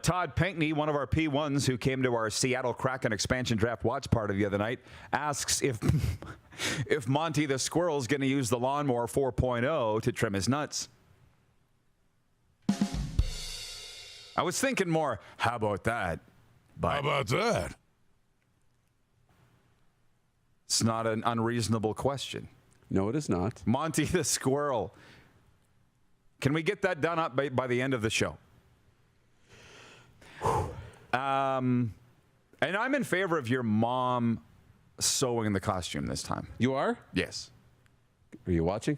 Todd Pinkney, one of our P1s who came to our Seattle Kraken expansion draft watch party the other night, asks if Monty the Squirrel is going to use the lawnmower 4.0 to trim his nuts. I was thinking more, how about that? But how about that? It's not an unreasonable question. No, it is not. Monty the Squirrel. Can we get that done up by the end of the show? And I'm in favor of your mom sewing the costume this time. You are? Yes. Are you watching?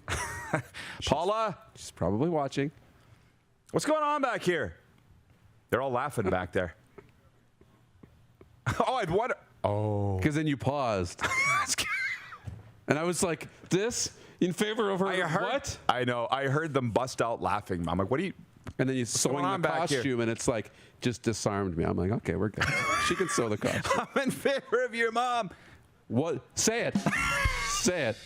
Paula? She's probably watching. What's going on back here? They're all laughing back there. Because then you paused. And I was like, this in favor of her. What? I know. I heard them bust out laughing. I'm like, what are you? And then you sewing the costume, and it's like, just disarmed me. I'm like, okay, we're good. She can sew the costume. I'm in favor of your mom. What? Say it. Say it.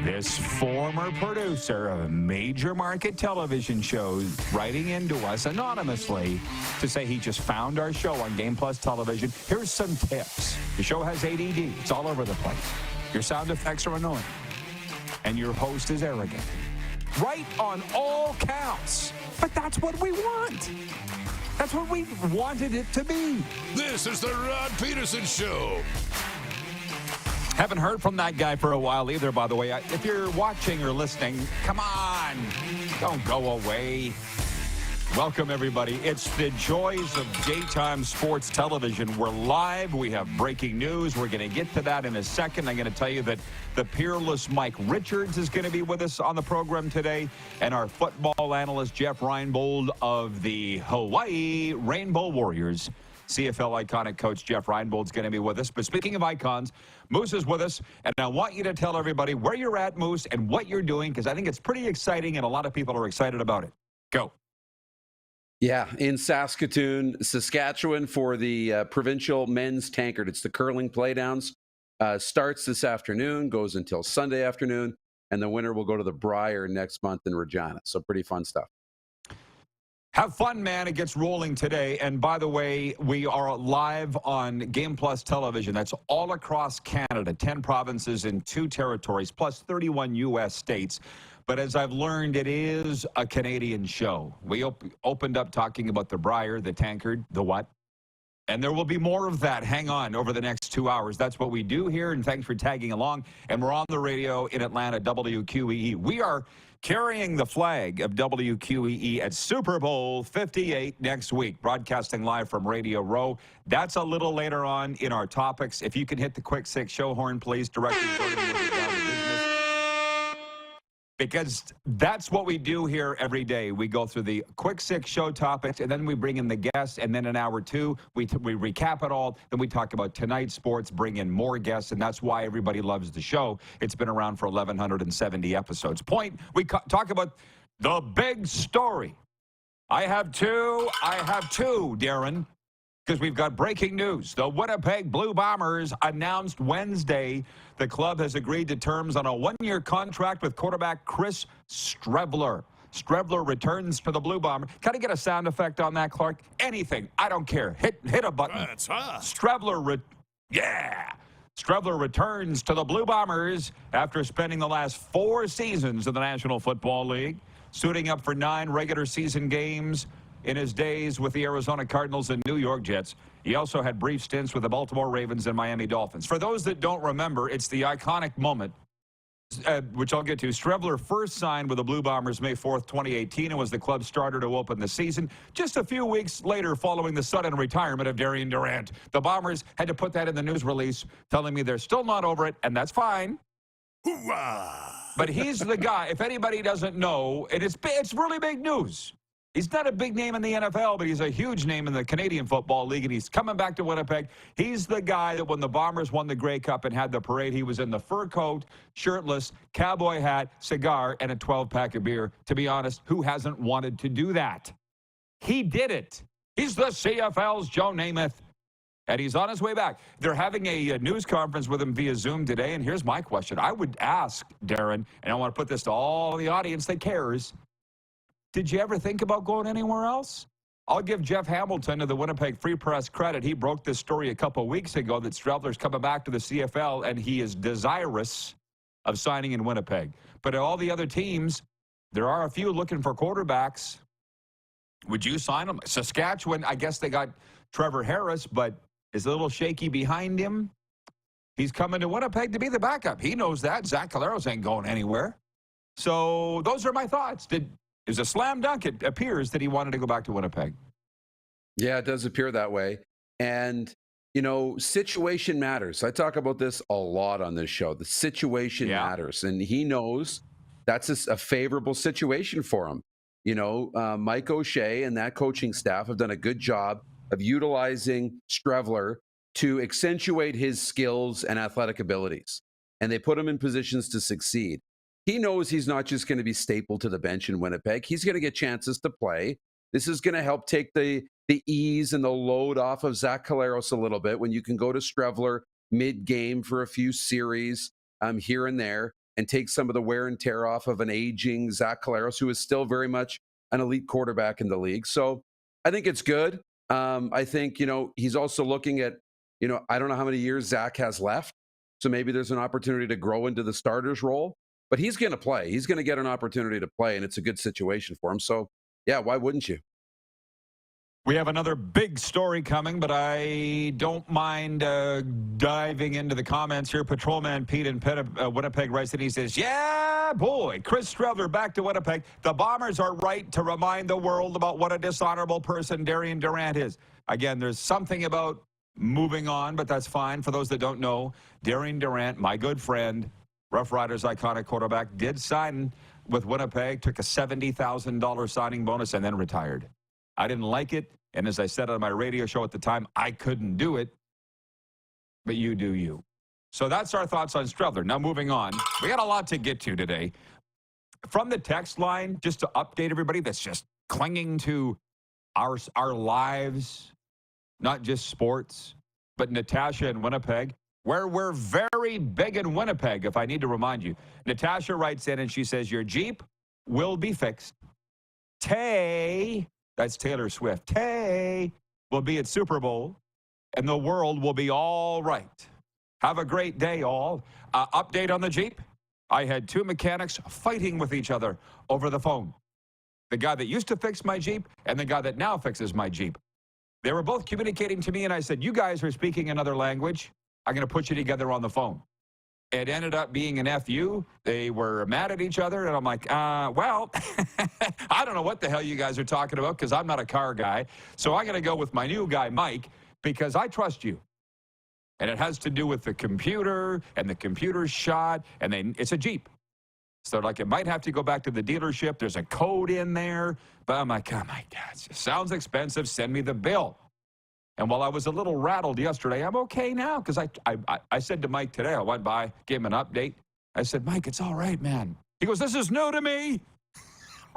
This former producer of major market television shows writing into us anonymously to say he just found our show on Game Plus Television. Here's some tips. The show has ADD. It's all over the place. Your sound effects are annoying. And your host is arrogant. Right on all counts. But that's what we want. That's what we wanted it to be. This is the Rod Pedersen Show. Haven't heard from that guy for a while either, by the way. If you're watching or listening, come on. Don't go away. Welcome, everybody. It's the joys of daytime sports television. We're live. We have breaking news. We're going to get to that in a second. I'm going to tell you that the peerless Mike Richards is going to be with us on the program today, and our football analyst, Jeff Reinebold of the Hawaii Rainbow Warriors. CFL iconic coach Jeff Reinebold is going to be with us. But speaking of icons, Moose is with us, and I want you to tell everybody where you're at, Moose, and what you're doing, because I think it's pretty exciting, and a lot of people are excited about it. Go. Yeah, in Saskatoon, Saskatchewan for the provincial men's tankard. It's the curling playdowns. Starts this afternoon, goes until Sunday afternoon, and the winner will go to the Briar next month in Regina. So pretty fun stuff. Have fun, man. It gets rolling today. And by the way, we are live on Game Plus Television. That's all across Canada, 10 provinces in 2 territories, plus 31 U.S. states. But as I've learned, it is a Canadian show. We opened up talking about the Briar, the tankard, the what? And there will be more of that. Hang on over the next 2 hours. That's what we do here, and thanks for tagging along. And we're on the radio in Atlanta, WQEE. We are carrying the flag of WQEE at Super Bowl 58 next week, broadcasting live from Radio Row. That's a little later on in our topics. If you can hit the quick 6 show horn, please, Director Jordan will get down to business. Because that's what we do here every day. We go through the quick 6 show topics, and then we bring in the guests, and then in hour 2, we recap it all. Then we talk about tonight's sports, bring in more guests, and that's why everybody loves the show. It's been around for 1,170 episodes. Point, we talk about the big story. I have two, Darren, because we've got breaking news. The Winnipeg Blue Bombers announced Wednesday the club has agreed to terms on a 1-year contract with quarterback Chris Streveler. Streveler returns to the Blue Bomber. Can I get a sound effect on that, Clark? Anything. I don't care. Hit a button. That's hot. Streveler returns to the Blue Bombers after spending the last 4 seasons in the National Football League, suiting up for 9 regular season games in his days with the Arizona Cardinals and New York Jets. He also had brief stints with the Baltimore Ravens and Miami Dolphins. For those that don't remember, it's the iconic moment, which I'll get to. Streveler first signed with the Blue Bombers May 4th, 2018, and was the club's starter to open the season. Just a few weeks later, following the sudden retirement of Darian Durant, the Bombers had to put that in the news release, telling me they're still not over it, and that's fine. Hoorah! But he's the guy, if anybody doesn't know, and it's really big news. He's not a big name in the NFL, but he's a huge name in the Canadian Football League, and he's coming back to Winnipeg. He's the guy that when the Bombers won the Grey Cup and had the parade, he was in the fur coat, shirtless, cowboy hat, cigar, and a 12-pack of beer. To be honest, who hasn't wanted to do that? He did it. He's the CFL's Joe Namath, and he's on his way back. They're having a news conference with him via Zoom today, and here's my question. I would ask, Darren, and I want to put this to all the audience that cares, did you ever think about going anywhere else? I'll give Jeff Hamilton of the Winnipeg Free Press credit. He broke this story a couple of weeks ago that Strevler's coming back to the CFL, and he is desirous of signing in Winnipeg. But at all the other teams, there are a few looking for quarterbacks. Would you sign him? Saskatchewan, I guess they got Trevor Harris, but is a little shaky behind him. He's coming to Winnipeg to be the backup. He knows that. Zach Caleros ain't going anywhere. So those are my thoughts. It was a slam dunk. It appears that he wanted to go back to Winnipeg. Yeah, it does appear that way. And, you know, situation matters. I talk about this a lot on this show. The situation matters. And he knows that's a favorable situation for him. You know, Mike O'Shea and that coaching staff have done a good job of utilizing Strevler to accentuate his skills and athletic abilities. And they put him in positions to succeed. He knows he's not just going to be stapled to the bench in Winnipeg. He's going to get chances to play. This is going to help take the ease and the load off of Zach Caleros a little bit when you can go to Strevler mid-game for a few series here and there and take some of the wear and tear off of an aging Zach Caleros, who is still very much an elite quarterback in the league. So I think it's good. I think, you know, he's also looking at, you know, I don't know how many years Zach has left. So maybe there's an opportunity to grow into the starter's role. But he's going to play. He's going to get an opportunity to play, and it's a good situation for him. So, yeah, why wouldn't you? We have another big story coming, but I don't mind diving into the comments here. Patrolman Pete in Winnipeg writes and he says, yeah, boy, Chris Strevler back to Winnipeg. The Bombers are right to remind the world about what a dishonorable person Darian Durant is. Again, there's something about moving on, but that's fine. For those that don't know, Darian Durant, my good friend, Rough Riders iconic quarterback, did sign with Winnipeg, took a $70,000 signing bonus, and then retired. I didn't like it, and as I said on my radio show at the time, I couldn't do it, but you do you. So that's our thoughts on Strevler. Now moving on, we got a lot to get to today. From the text line, just to update everybody that's just clinging to our lives, not just sports, but Natasha in Winnipeg, where we're very big in Winnipeg, if I need to remind you. Natasha writes in and she says, your Jeep will be fixed. Tay, that's Taylor Swift, Tay will be at Super Bowl, and the world will be all right. Have a great day, all. Update on the Jeep. I had two mechanics fighting with each other over the phone. The guy that used to fix my Jeep and the guy that now fixes my Jeep. They were both communicating to me, and I said, you guys are speaking another language. I'm going to put you together on the phone. It ended up being an FU. They were mad at each other, and I'm like, well, I don't know what the hell you guys are talking about because I'm not a car guy. So I'm going to go with my new guy, Mike, because I trust you. And it has to do with the computer and the computer's shot, and it's a Jeep. So, like, it might have to go back to the dealership. There's a code in there. But I'm like, oh, my God, it sounds expensive. Send me the bill. And while I was a little rattled yesterday, I'm okay now because I said to Mike today, I went by, gave him an update. I said, Mike, it's all right, man. He goes, this is new to me,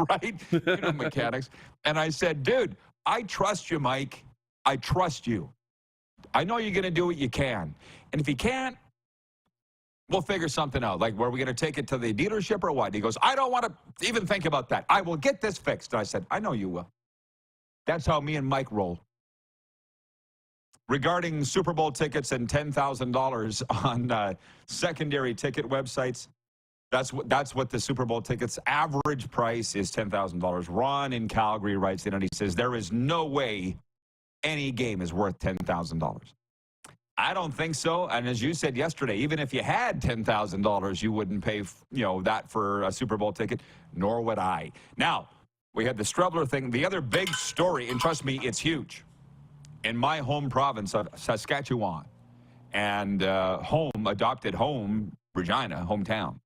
right? You know, mechanics. And I said, dude, I trust you, Mike. I trust you. I know you're going to do what you can. And if you can't, we'll figure something out. Like, were we going to take it to the dealership or what? He goes, I don't want to even think about that. I will get this fixed. And I said, I know you will. That's how me and Mike roll. Regarding Super Bowl tickets and $10,000 on secondary ticket websites, that's what the Super Bowl tickets average price is, $10,000. Ron in Calgary writes in and he says, there is no way any game is worth $10,000. I don't think so. And as you said yesterday, even if you had $10,000, you wouldn't pay, that for a Super Bowl ticket, nor would I. Now, we had the Strevler thing. The other big story, and trust me, it's huge. In my home province of Saskatchewan, and adopted home, Regina, hometown.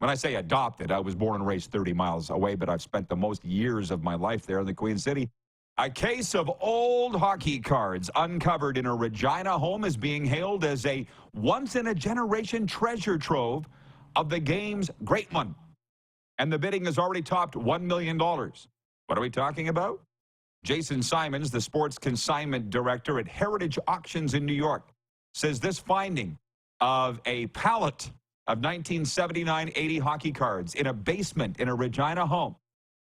When I say adopted, I was born and raised 30 miles away, but I've spent the most years of my life there in the Queen City. A case of old hockey cards uncovered in a Regina home is being hailed as a once-in-a-generation treasure trove of the game's great one. And the bidding has already topped $1 million. What are we talking about? Jason Simons, the sports consignment director at Heritage Auctions in New York, says this finding of a pallet of 1979-80 hockey cards in a basement in a Regina home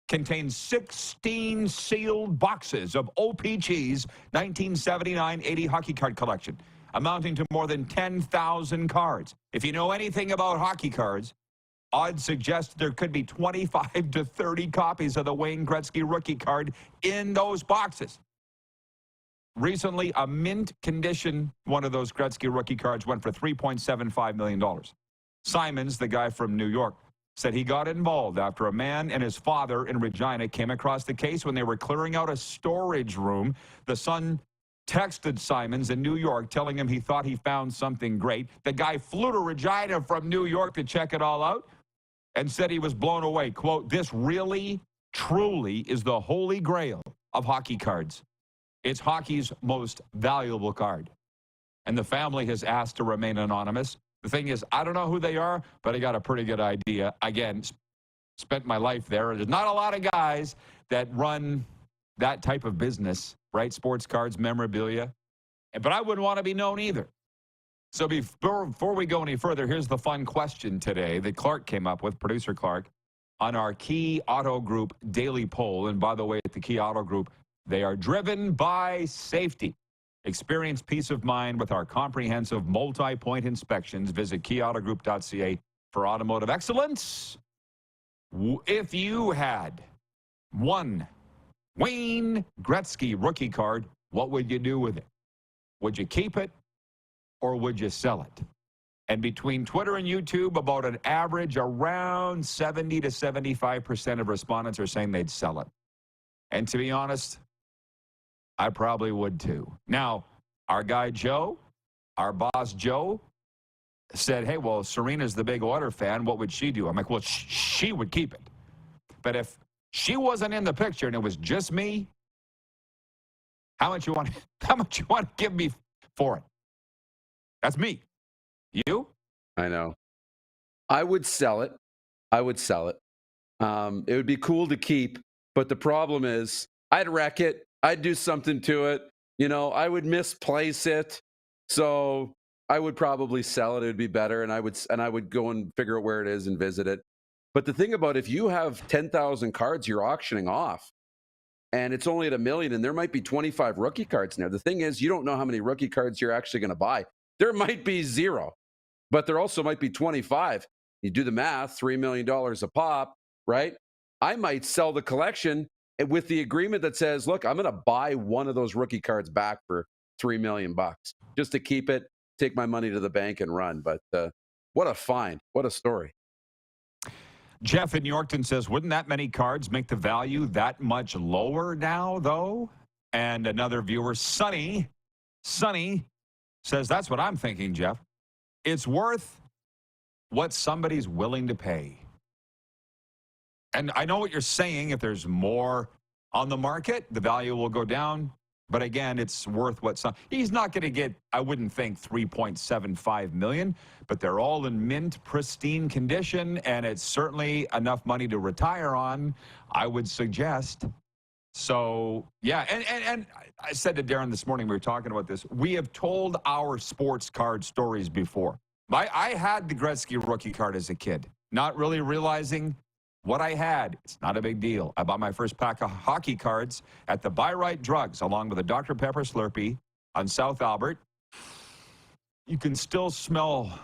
contains 16 sealed boxes of OPG's 1979-80 hockey card collection, amounting to more than 10,000 cards. If you know anything about hockey cards, odds suggest there could be 25 to 30 copies of the Wayne Gretzky rookie card in those boxes. Recently, a mint condition one of those Gretzky rookie cards went for $3.75 million. Simons, the guy from New York, said he got involved after a man and his father in Regina came across the case when they were clearing out a storage room. The son texted Simons in New York telling him he thought he found something great. The guy flew to Regina from New York to check it all out and said he was blown away. Quote, "This really, truly is the holy grail of hockey cards. It's hockey's most valuable card." And the family has asked to remain anonymous. The thing is, I don't know who they are, but I got a pretty good idea. Again, spent my life there. There's not a lot of guys that run that type of business, right? Sports cards, memorabilia. But I wouldn't want to be known either. So before we go any further, here's the fun question today that Clark came up with, producer Clark, on our Key Auto Group daily poll. And by the way, at the Key Auto Group, they are driven by safety. Experience peace of mind with our comprehensive multi-point inspections. Visit keyautogroup.ca for automotive excellence. If you had one Wayne Gretzky rookie card, what would you do with it? Would you keep it or would you sell it? And between Twitter and YouTube, about an average around 70 to 75% of respondents are saying they'd sell it. And to be honest, I probably would too. Now, our guy Joe, our boss Joe, said, hey, well, Serena's the big Oiler fan. What would she do? I'm like, well, she would keep it. But if she wasn't in the picture and it was just me, how much you want to give me for it? That's me. You? I know. I would sell it. It would be cool to keep, but the problem is I'd wreck it. I'd do something to it. I would misplace it. So I would probably sell it. It'd be better. And I would go and figure out where it is and visit it. But the thing about if you have 10,000 cards you're auctioning off and it's only at $1 million and there might be 25 rookie cards in there. The thing is, you don't know how many rookie cards you're actually going to buy. There might be 0, but there also might be 25. You do the math, $3 million a pop, right? I might sell the collection with the agreement that says, look, I'm going to buy one of those rookie cards back for $3 million just to keep it, take my money to the bank and run. But what a find. What a story. Jeff in Yorkton says, wouldn't that many cards make the value that much lower now, though? And another viewer, Sonny, says, that's what I'm thinking, Jeff. It's worth what somebody's willing to pay. And I know what you're saying. If there's more on the market, the value will go down. But again, it's worth what he's not going to get, I wouldn't think, $3.75 million, but they're all in mint, pristine condition, and it's certainly enough money to retire on, I would suggest. So, yeah, and I said to Darren this morning, we were talking about this, we have told our sports card stories before. I had the Gretzky rookie card as a kid, not really realizing what I had. It's not a big deal. I bought my first pack of hockey cards at the Buy Right Drugs, along with a Dr. Pepper Slurpee on South Albert. You can still smell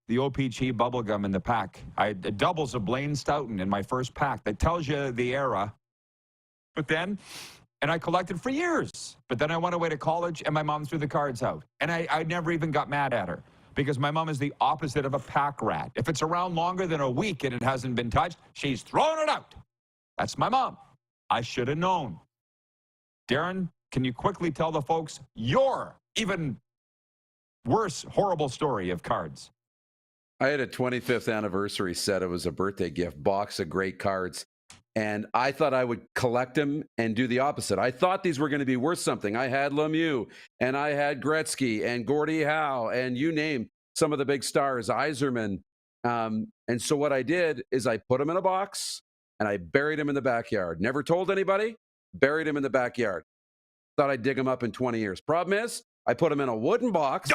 the OPG bubblegum in the pack. I had doubles of Blaine Stoughton in my first pack. That tells you the era. And I collected for years. But then I went away to college, and my mom threw the cards out. And I never even got mad at her, because my mom is the opposite of a pack rat. If it's around longer than a week and it hasn't been touched, she's throwing it out. That's my mom. I should have known. Darren, can you quickly tell the folks your even worse, horrible story of cards? I had a 25th anniversary set. It was a birthday gift, box of great cards. And I thought I would collect them and do the opposite. I thought these were going to be worth something. I had Lemieux, and I had Gretzky, and Gordie Howe, and you name some of the big stars, Yzerman. And so what I did is I put them in a box, and I buried them in the backyard. Never told anybody, buried them in the backyard. Thought I'd dig them up in 20 years. Problem is, I put them in a wooden box,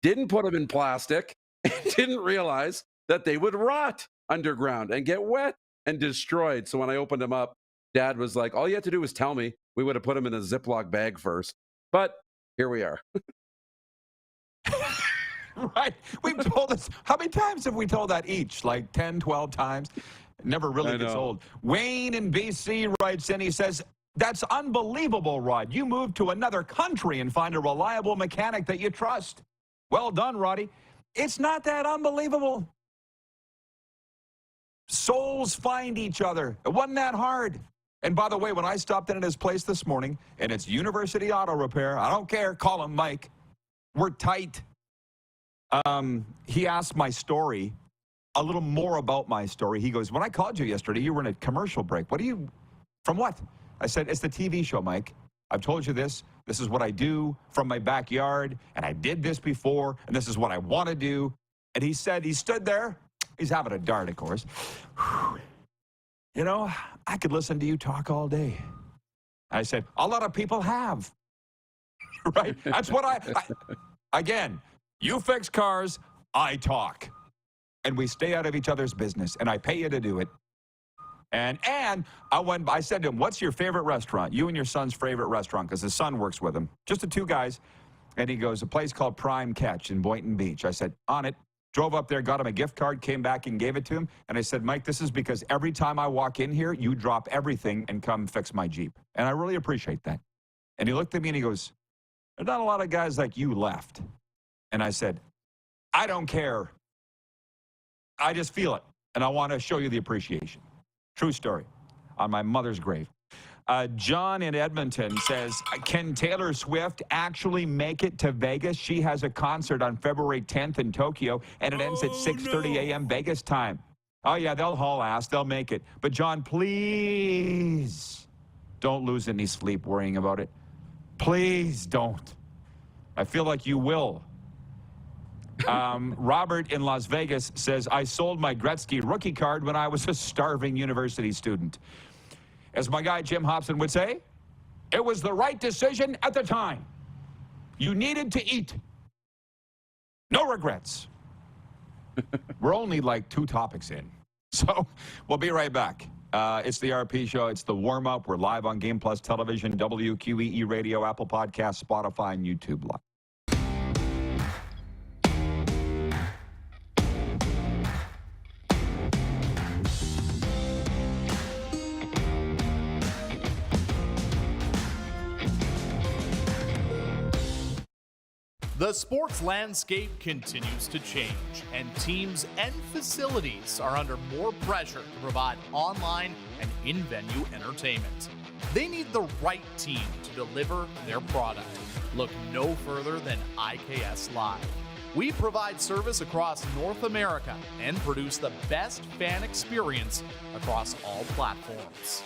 didn't put them in plastic, and didn't realize that they would rot underground and get wet and destroyed. So when I opened them up, Dad was like, all you had to do was tell me. We would have put them in a Ziploc bag first. But here we are. Right. We've told this. How many times have we told that each? Like 10, 12 times? It never really gets old. Wayne in BC writes in, he says, that's unbelievable, Rod. You move to another country and find a reliable mechanic that you trust. Well done, Roddy. It's not that unbelievable. Souls find each other. It wasn't that hard. And by the way, when I stopped in at his place this morning, and it's University Auto Repair, I don't care, call him Mike. We're tight. He asked my story, a little more about my story. He goes, when I called you yesterday, you were in a commercial break. From what? I said, it's the TV show, Mike. I've told you this. This is what I do from my backyard, and I did this before, and this is what I want to do. And he said, he stood there. He's having a dart, of course. You know, I could listen to you talk all day. I said, a lot of people have. Right? That's what again, you fix cars, I talk. And we stay out of each other's business, and I pay you to do it. And I said to him, what's your favorite restaurant? You and your son's favorite restaurant, because his son works with him. Just the two guys. And he goes, a place called Prime Catch in Boynton Beach. I said, on it. Drove up there, got him a gift card, came back and gave it to him. And I said, Mike, this is because every time I walk in here, you drop everything and come fix my Jeep. And I really appreciate that. And he looked at me and he goes, there's not a lot of guys like you left. And I said, I don't care. I just feel it. And I want to show you the appreciation. True story. On my mother's grave. John in Edmonton says, can Taylor Swift actually make it to Vegas? She has a concert on February 10th in Tokyo, and it ends at 6:30 a.m. Vegas time. Oh, yeah, they'll haul ass. They'll make it. But, John, please don't lose any sleep worrying about it. Please don't. I feel like you will. Robert in Las Vegas says, I sold my Gretzky rookie card when I was a starving university student. As my guy Jim Hobson would say, it was the right decision at the time. You needed to eat. No regrets. We're only like 2 topics in. So we'll be right back. It's the RP Show. It's the warm-up. We're live on Game Plus Television, WQEE Radio, Apple Podcasts, Spotify, and YouTube Live. The sports landscape continues to change, and teams and facilities are under more pressure to provide online and in-venue entertainment. They need the right team to deliver their product. Look no further than IKS Live. We provide service across North America and produce the best fan experience across all platforms.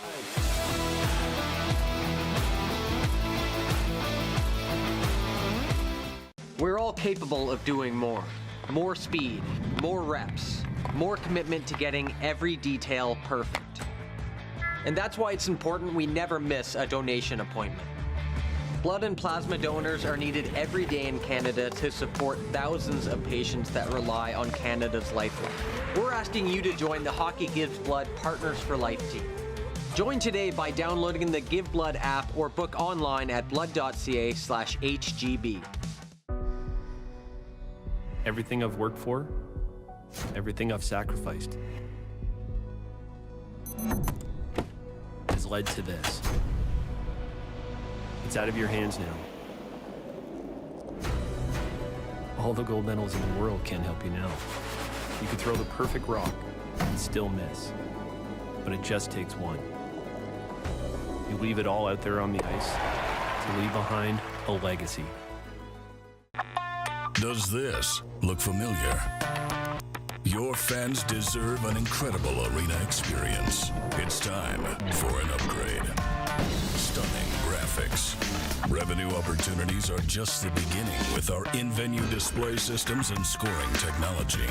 We're all capable of doing more. More speed, more reps, more commitment to getting every detail perfect. And that's why it's important we never miss a donation appointment. Blood and plasma donors are needed every day in Canada to support thousands of patients that rely on Canada's lifeline. We're asking you to join the Hockey Gives Blood Partners for Life team. Join today by downloading the Give Blood app or book online at blood.ca/HGB. Everything I've worked for, everything I've sacrificed, has led to this. It's out of your hands now. All the gold medals in the world can't help you now. You could throw the perfect rock and still miss, but it just takes one. You leave it all out there on the ice to leave behind a legacy. Does this look familiar? Your fans deserve an incredible arena experience. It's time for an upgrade. Stunning graphics. Revenue opportunities are just the beginning with our in-venue display systems and scoring technology.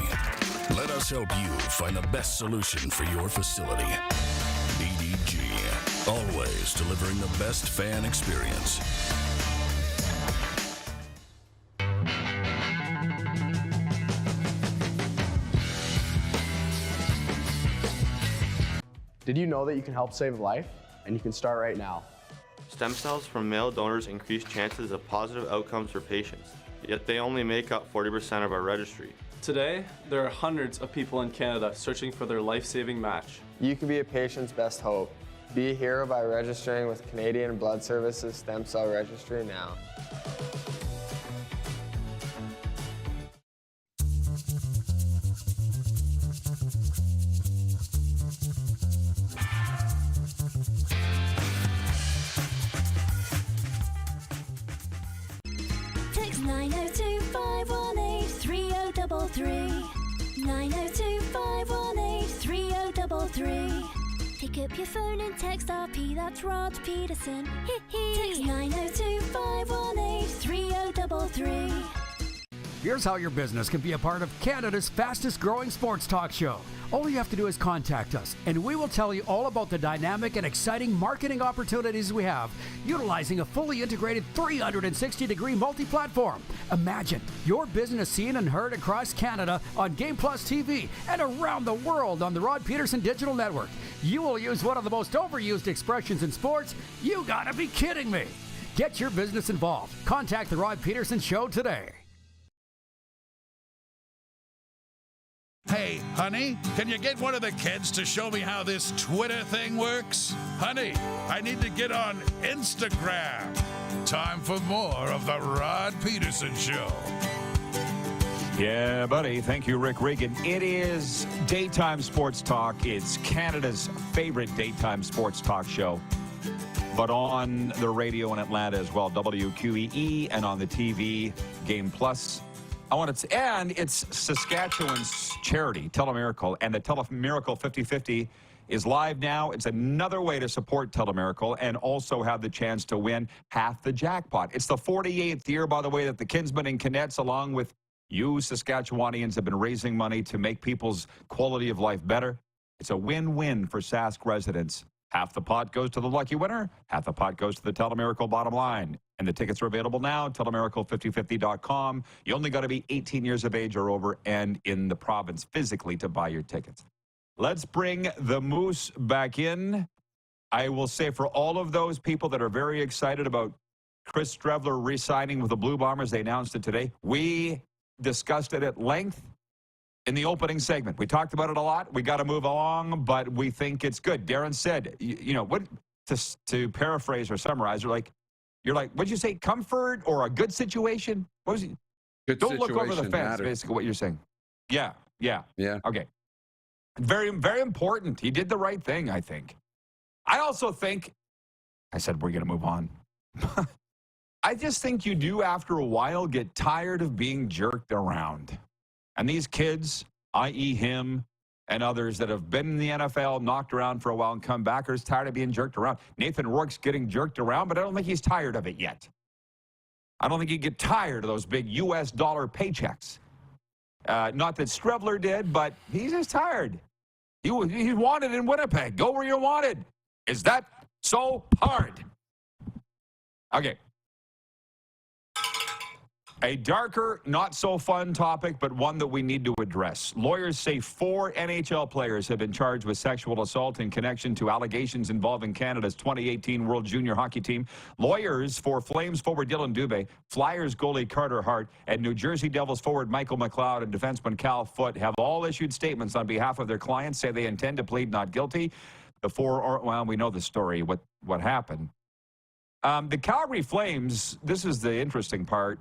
Let us help you find the best solution for your facility. EDG, always delivering the best fan experience. Did you know that you can help save a life? And you can start right now. Stem cells from male donors increase chances of positive outcomes for patients, yet they only make up 40% of our registry. Today, there are hundreds of people in Canada searching for their life-saving match. You can be a patient's best hope. Be a hero by registering with Canadian Blood Services Stem Cell Registry now. Text 902-518-3033. 902-518-3033. Pick up your phone and text RP, that's Rod Pedersen. Text 902-518-3033. Here's how your business can be a part of Canada's fastest growing sports talk show. All you have to do is contact us, and we will tell you all about the dynamic and exciting marketing opportunities we have, utilizing a fully integrated 360-degree multi-platform. Imagine your business seen and heard across Canada on Game Plus TV and around the world on the Rod Pedersen Digital Network. You will use one of the most overused expressions in sports. You gotta be kidding me. Get your business involved. Contact the Rod Pedersen Show today. Hey, honey, can you get one of the kids to show me how this Twitter thing works? Honey, I need to get on Instagram. Time for more of the Rod Pedersen Show. Yeah, buddy. Thank you, Rick Regan. It is daytime sports talk. It's Canada's favorite daytime sports talk show, but on the radio in Atlanta as well, WQEE, and on the TV, Game Plus. And it's Saskatchewan's charity, Telemiracle, and the Telemiracle 50/50 is live now. It's another way to support Telemiracle and also have the chance to win half the jackpot. It's the 48th year, by the way, that the Kinsmen and Kinettes, along with you Saskatchewanians, have been raising money to make people's quality of life better. It's a win-win for Sask residents. Half the pot goes to the lucky winner. Half the pot goes to the Telemiracle bottom line. And the tickets are available now, telemiracle5050.com. You only got to be 18 years of age or over and in the province physically to buy your tickets. Let's bring the Moose back in. I will say for all of those people that are very excited about Chris Strevler re-signing with the Blue Bombers, they announced it today. We discussed it at length in the opening segment. We talked about it a lot. We got to move along, but we think it's good. Darren said, you know, what to paraphrase or summarize, you're like, what'd you say? Comfort or a good situation? What was it? Good Don't look over the situation fence, matters. basically what you're saying. Yeah. Okay. Very, very important. He did the right thing, I think. I also think, I said we're going to move on. I just think you do, after a while, get tired of being jerked around. And these kids, i.e. him and others that have been in the NFL, knocked around for a while and come back, are just tired of being jerked around. Nathan Rourke's getting jerked around, but I don't think he's tired of it yet. I don't think he'd get tired of those big U.S. dollar paychecks. Not that Strevler did, but he's just tired. He wanted in Winnipeg. Go where you're wanted. Is that so hard? Okay. A darker, not so fun topic, but one that we need to address. Lawyers say 4 NHL players have been charged with sexual assault in connection to allegations involving Canada's 2018 World Junior Hockey Team. Lawyers for Flames forward Dylan Dubé, Flyers goalie Carter Hart, and New Jersey Devils forward Michael McLeod and defenseman Cal Foote have all issued statements on behalf of their clients, say they intend to plead not guilty. We know the story, what happened. The Calgary Flames, this is the interesting part,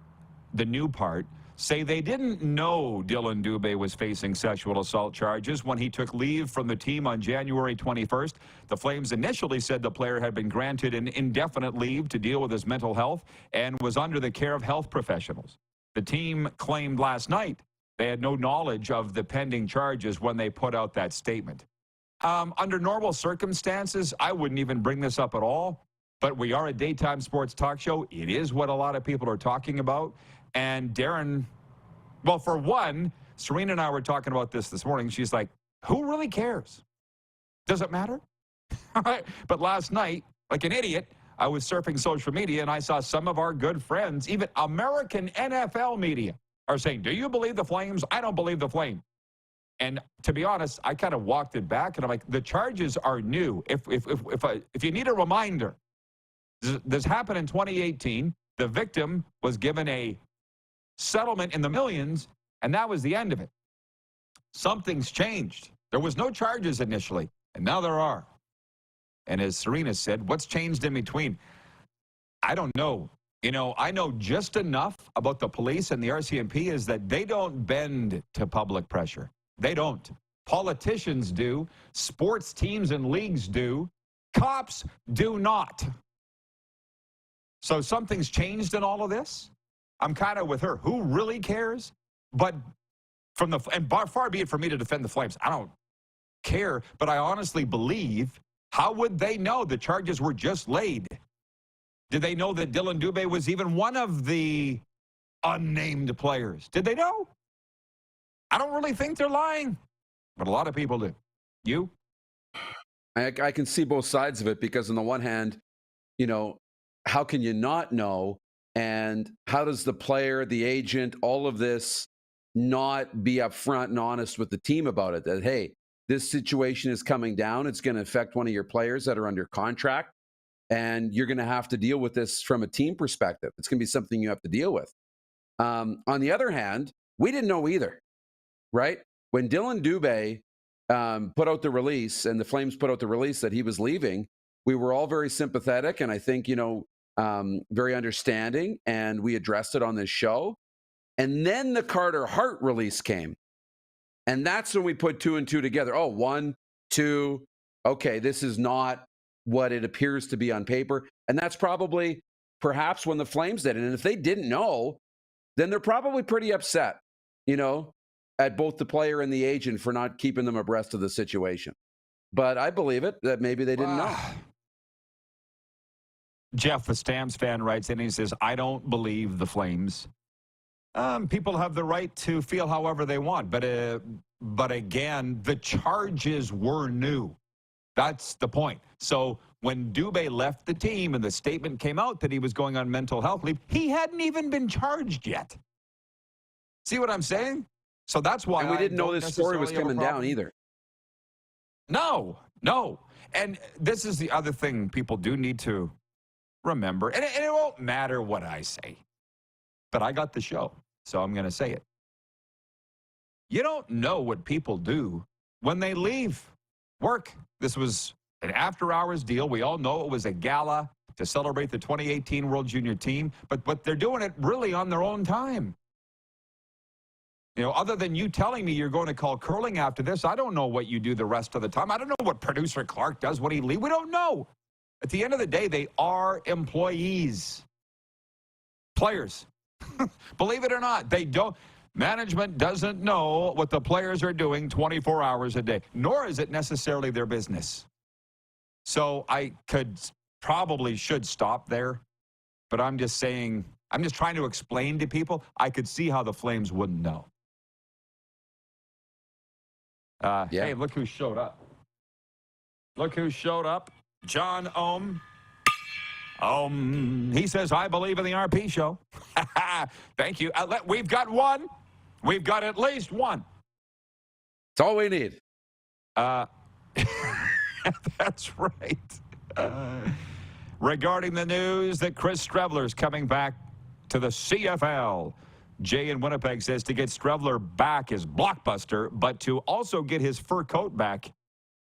the new part, say they didn't know Dylan Dubé was facing sexual assault charges when he took leave from the team on January 21st. The Flames initially said the player had been granted an indefinite leave to deal with his mental health and was under the care of health professionals. The team claimed last night They had no knowledge of the pending charges when they put out that statement. Under normal circumstances, I wouldn't even bring this up at all. But we are a daytime sports talk show. It is what a lot of people are talking about. And Darren, well, for one, Serena and I were talking about this morning. She's like, who really cares? Does it matter? But last night, like an idiot, I was surfing social media and I saw some of our good friends, even American NFL media, are saying, do you believe the Flames? I don't believe the Flames. And to be honest, I kind of walked it back and I'm like, the charges are new. If you need a reminder, this happened in 2018. The victim was given a settlement in the millions, and that was the end of it. Something's changed. There was no charges initially, and now there are. And as Serena said, what's changed in between? I don't know. You know, I know just enough about the police and the RCMP is that they don't bend to public pressure. They don't. Politicians do. Sports teams and leagues do. Cops do not. So something's changed in all of this. I'm kind of with her. Who really cares? But and far be it for me to defend the Flames. I don't care, but I honestly believe, how would they know the charges were just laid? Did they know that Dylan Dubé was even one of the unnamed players? Did they know? I don't really think they're lying, but a lot of people do. You? I can see both sides of it because on the one hand, you know, how can you not know? And how does the player, the agent, all of this not be upfront and honest with the team about it? That, hey, this situation is coming down. It's going to affect one of your players that are under contract. And you're going to have to deal with this from a team perspective. It's going to be something you have to deal with. On the other hand, we didn't know either, right? When Dylan Dubé put out the release and the Flames put out the release that he was leaving, we were all very sympathetic and I think, you know, very understanding, and we addressed it on this show. And then the Carter Hart release came. And that's when we put two and two together. Oh, 1, 2, okay, this is not what it appears to be on paper. And that's probably perhaps when the Flames did it. And if they didn't know, then they're probably pretty upset, you know, at both the player and the agent for not keeping them abreast of the situation. But I believe it, that maybe they didn't know. Jeff, the Stamps fan, writes in, he says, I don't believe the Flames. People have the right to feel however they want. But again, the charges were new. That's the point. So when Dubé left the team and the statement came out that he was going on mental health leave, he hadn't even been charged yet. See what I'm saying? So that's why and we didn't know this story was coming down either. No. And this is the other thing people do need to remember. And it won't matter what I say. But I got the show, so I'm going to say it. You don't know what people do when they leave work. This was an after-hours deal. We all know it was a gala to celebrate the 2018 World Junior team, but they're doing it really on their own time. You know, other than you telling me you're going to call curling after this, I don't know what you do the rest of the time. I don't know what producer Clark does when he leaves. We don't know. At the end of the day, they are employees. Players. Believe it or not, they don't. Management doesn't know what the players are doing 24 hours a day, nor is it necessarily their business. So I probably should stop there, but I'm just saying, I'm just trying to explain to people, I could see how the Flames wouldn't know. Hey, look who showed up. Look who showed up. John Ohm. He says, I believe in the RP show. Thank you. We've got one. We've got at least one. That's all we need. That's right. Regarding the news that Chris Streveler's coming back to the CFL, Jay in Winnipeg says to get Streveler back is blockbuster, but to also get his fur coat back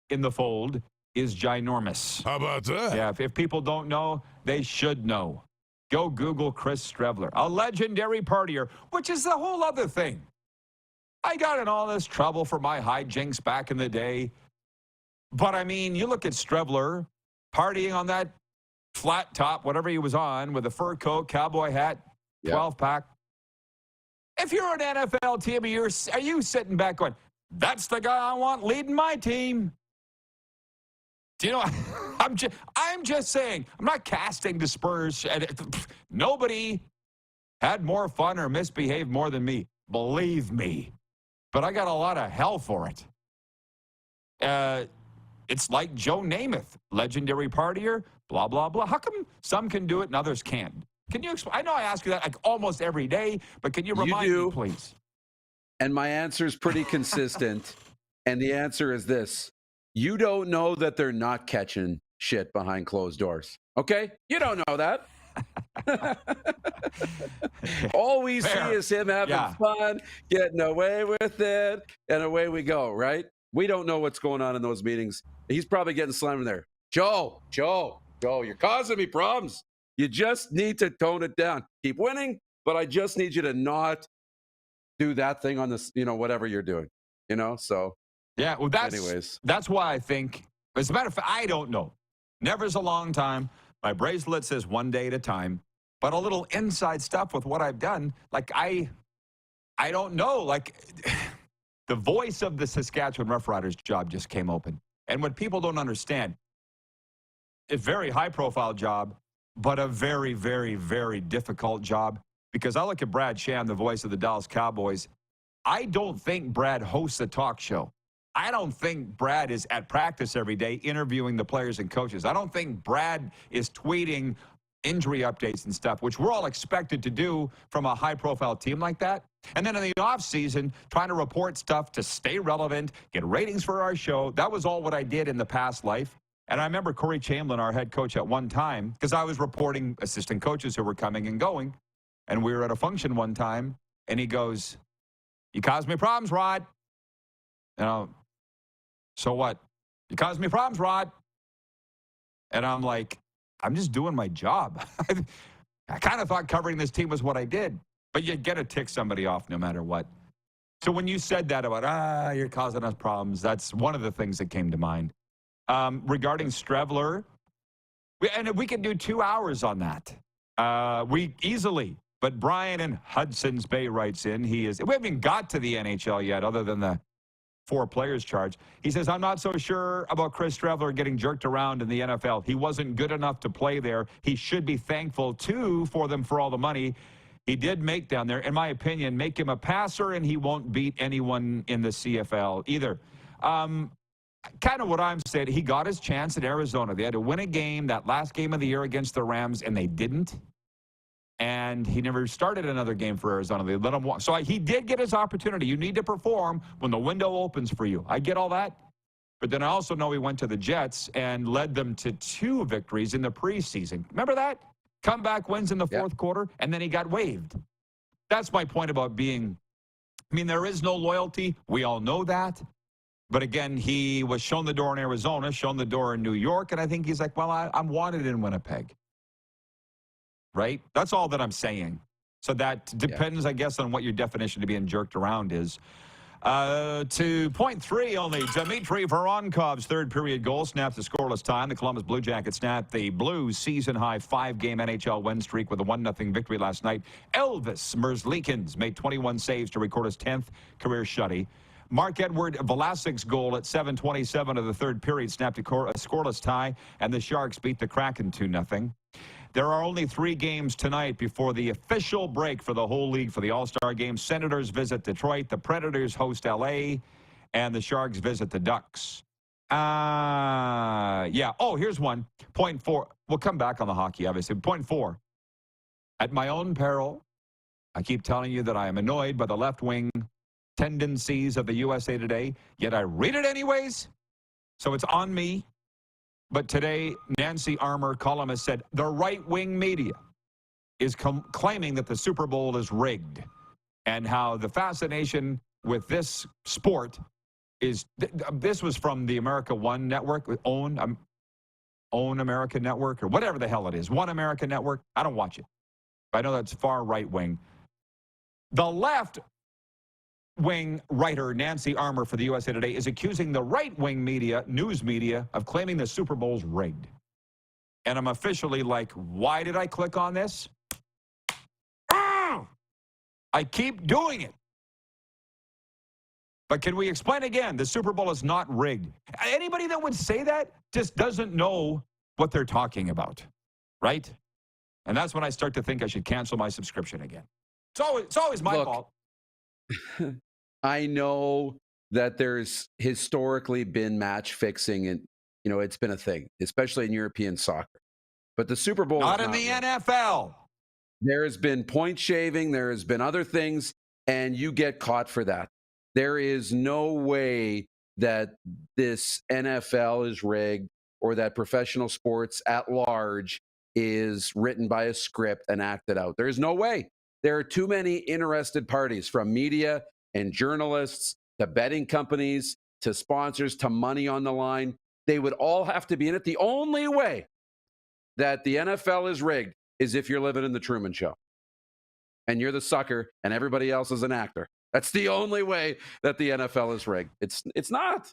in the fold is ginormous. How about that? Yeah, if people don't know, they should know. Go Google Chris Streveler, a legendary partier, which is the whole other thing. I got in all this trouble for my hijinks back in the day. But, I mean, you look at Streveler partying on that flat top, whatever he was on, with a fur coat, cowboy hat, 12-pack. If you're an NFL team, are you sitting back going, that's the guy I want leading my team? Do you know, I'm just saying, I'm not casting the Spurs. Nobody had more fun or misbehaved more than me. Believe me. But I got a lot of hell for it. It's like Joe Namath, legendary partier, blah, blah, blah. How come some can do it and others can't? Can you explain? I know I ask you that like almost every day, but can you remind me, please? And my answer is pretty consistent. And the answer is this. You don't know that they're not catching shit behind closed doors. Okay? You don't know that. All we see is him having fun, getting away with it, and away we go, right? We don't know what's going on in those meetings. He's probably getting slammed in there. Joe, you're causing me problems. You just need to tone it down. Keep winning, but I just need you to not do that thing on this, whatever you're doing, so. Yeah, well, that's why I think, as a matter of fact, I don't know. Never's a long time. My bracelet says one day at a time. But a little inside stuff with what I've done, like I don't know. Like the voice of the Saskatchewan Roughriders job just came open. And what people don't understand, a very high-profile job, but a very, very, very difficult job. Because I look at Brad Sham, the voice of the Dallas Cowboys. I don't think Brad hosts a talk show. I don't think Brad is at practice every day interviewing the players and coaches. I don't think Brad is tweeting injury updates and stuff, which we're all expected to do from a high-profile team like that. And then in the offseason, trying to report stuff to stay relevant, get ratings for our show. That was all what I did in the past life. And I remember Corey Chamberlain, our head coach at one time, because I was reporting assistant coaches who were coming and going. And we were at a function one time, and he goes, "You caused me problems, Rod." So what? You caused me problems, Rod. And I'm like, I'm just doing my job. I kind of thought covering this team was what I did. But you get to tick somebody off no matter what. So when you said that about, you're causing us problems, that's one of the things that came to mind. Regarding Strevler, we can do 2 hours on that. We easily. But Brian in Hudson's Bay writes in, we haven't even got to the NHL yet other than the 4 players charge. He says, I'm not so sure about Chris Strevler getting jerked around in the NFL. He wasn't good enough to play there. He should be thankful, too, for them for all the money he did make down there. In my opinion, make him a passer, and he won't beat anyone in the CFL either. Kind of what I'm saying, he got his chance at Arizona. They had to win a game, that last game of the year against the Rams, and they didn't. And he never started another game for Arizona. They let him walk. So he did get his opportunity. You need to perform when the window opens for you. I get all that. But then I also know he went to the Jets and led them to 2 victories in the preseason. Remember that? Comeback wins in the fourth quarter, and then he got waived. That's my point about there is no loyalty. We all know that. But again, he was shown the door in Arizona, shown the door in New York, and I think he's like, well, I'm wanted in Winnipeg. Right? That's all that I'm saying. So that depends, I guess, on what your definition of being jerked around is. To point 3 only, Dmitry Voronkov's third period goal snapped the scoreless tie. The Columbus Blue Jackets snapped the Blues' season-high 5-game NHL win streak with a 1-0 victory last night. Elvis Merzlikins made 21 saves to record his 10th career shutty. Mark-Edward Vlasik's goal at 7:27 of the third period snapped a scoreless tie, and the Sharks beat the Kraken 2-0. There are only 3 games tonight before the official break for the whole league for the All-Star Game. Senators visit Detroit, the Predators host L.A., and the Sharks visit the Ducks. Here's one. Point 4. We'll come back on the hockey, obviously. Point 4. At my own peril, I keep telling you that I am annoyed by the left-wing tendencies of the USA Today, yet I read it anyways. So it's on me. But today, Nancy Armour, columnist, said the right-wing media is claiming that the Super Bowl is rigged, and how the fascination with this sport is. This was from the America One Network, Own America Network, or whatever the hell it is. One America Network. I don't watch it. I know that's far right-wing. The left-wing writer Nancy Armour for the USA Today is accusing the right-wing media, news media, of claiming the Super Bowl's rigged. And I'm officially like, why did I click on this? I keep doing it. But can we explain again? The Super Bowl is not rigged. Anybody that would say that just doesn't know what they're talking about, right? And that's when I start to think I should cancel my subscription again. It's always my fault. I know that there's historically been match fixing, and it's been a thing, especially in European soccer. But the Super Bowl not in the NFL. There has been point shaving. There has been other things, and you get caught for that. There is no way that this NFL is rigged or that professional sports at large is written by a script and acted out. There is no way. There are too many interested parties, from media and journalists to betting companies to sponsors to money on the line. They would all have to be in it. The only way that the NFL is rigged is if you're living in the Truman Show and you're the sucker and everybody else is an actor. That's the only way that the NFL is rigged. It's not.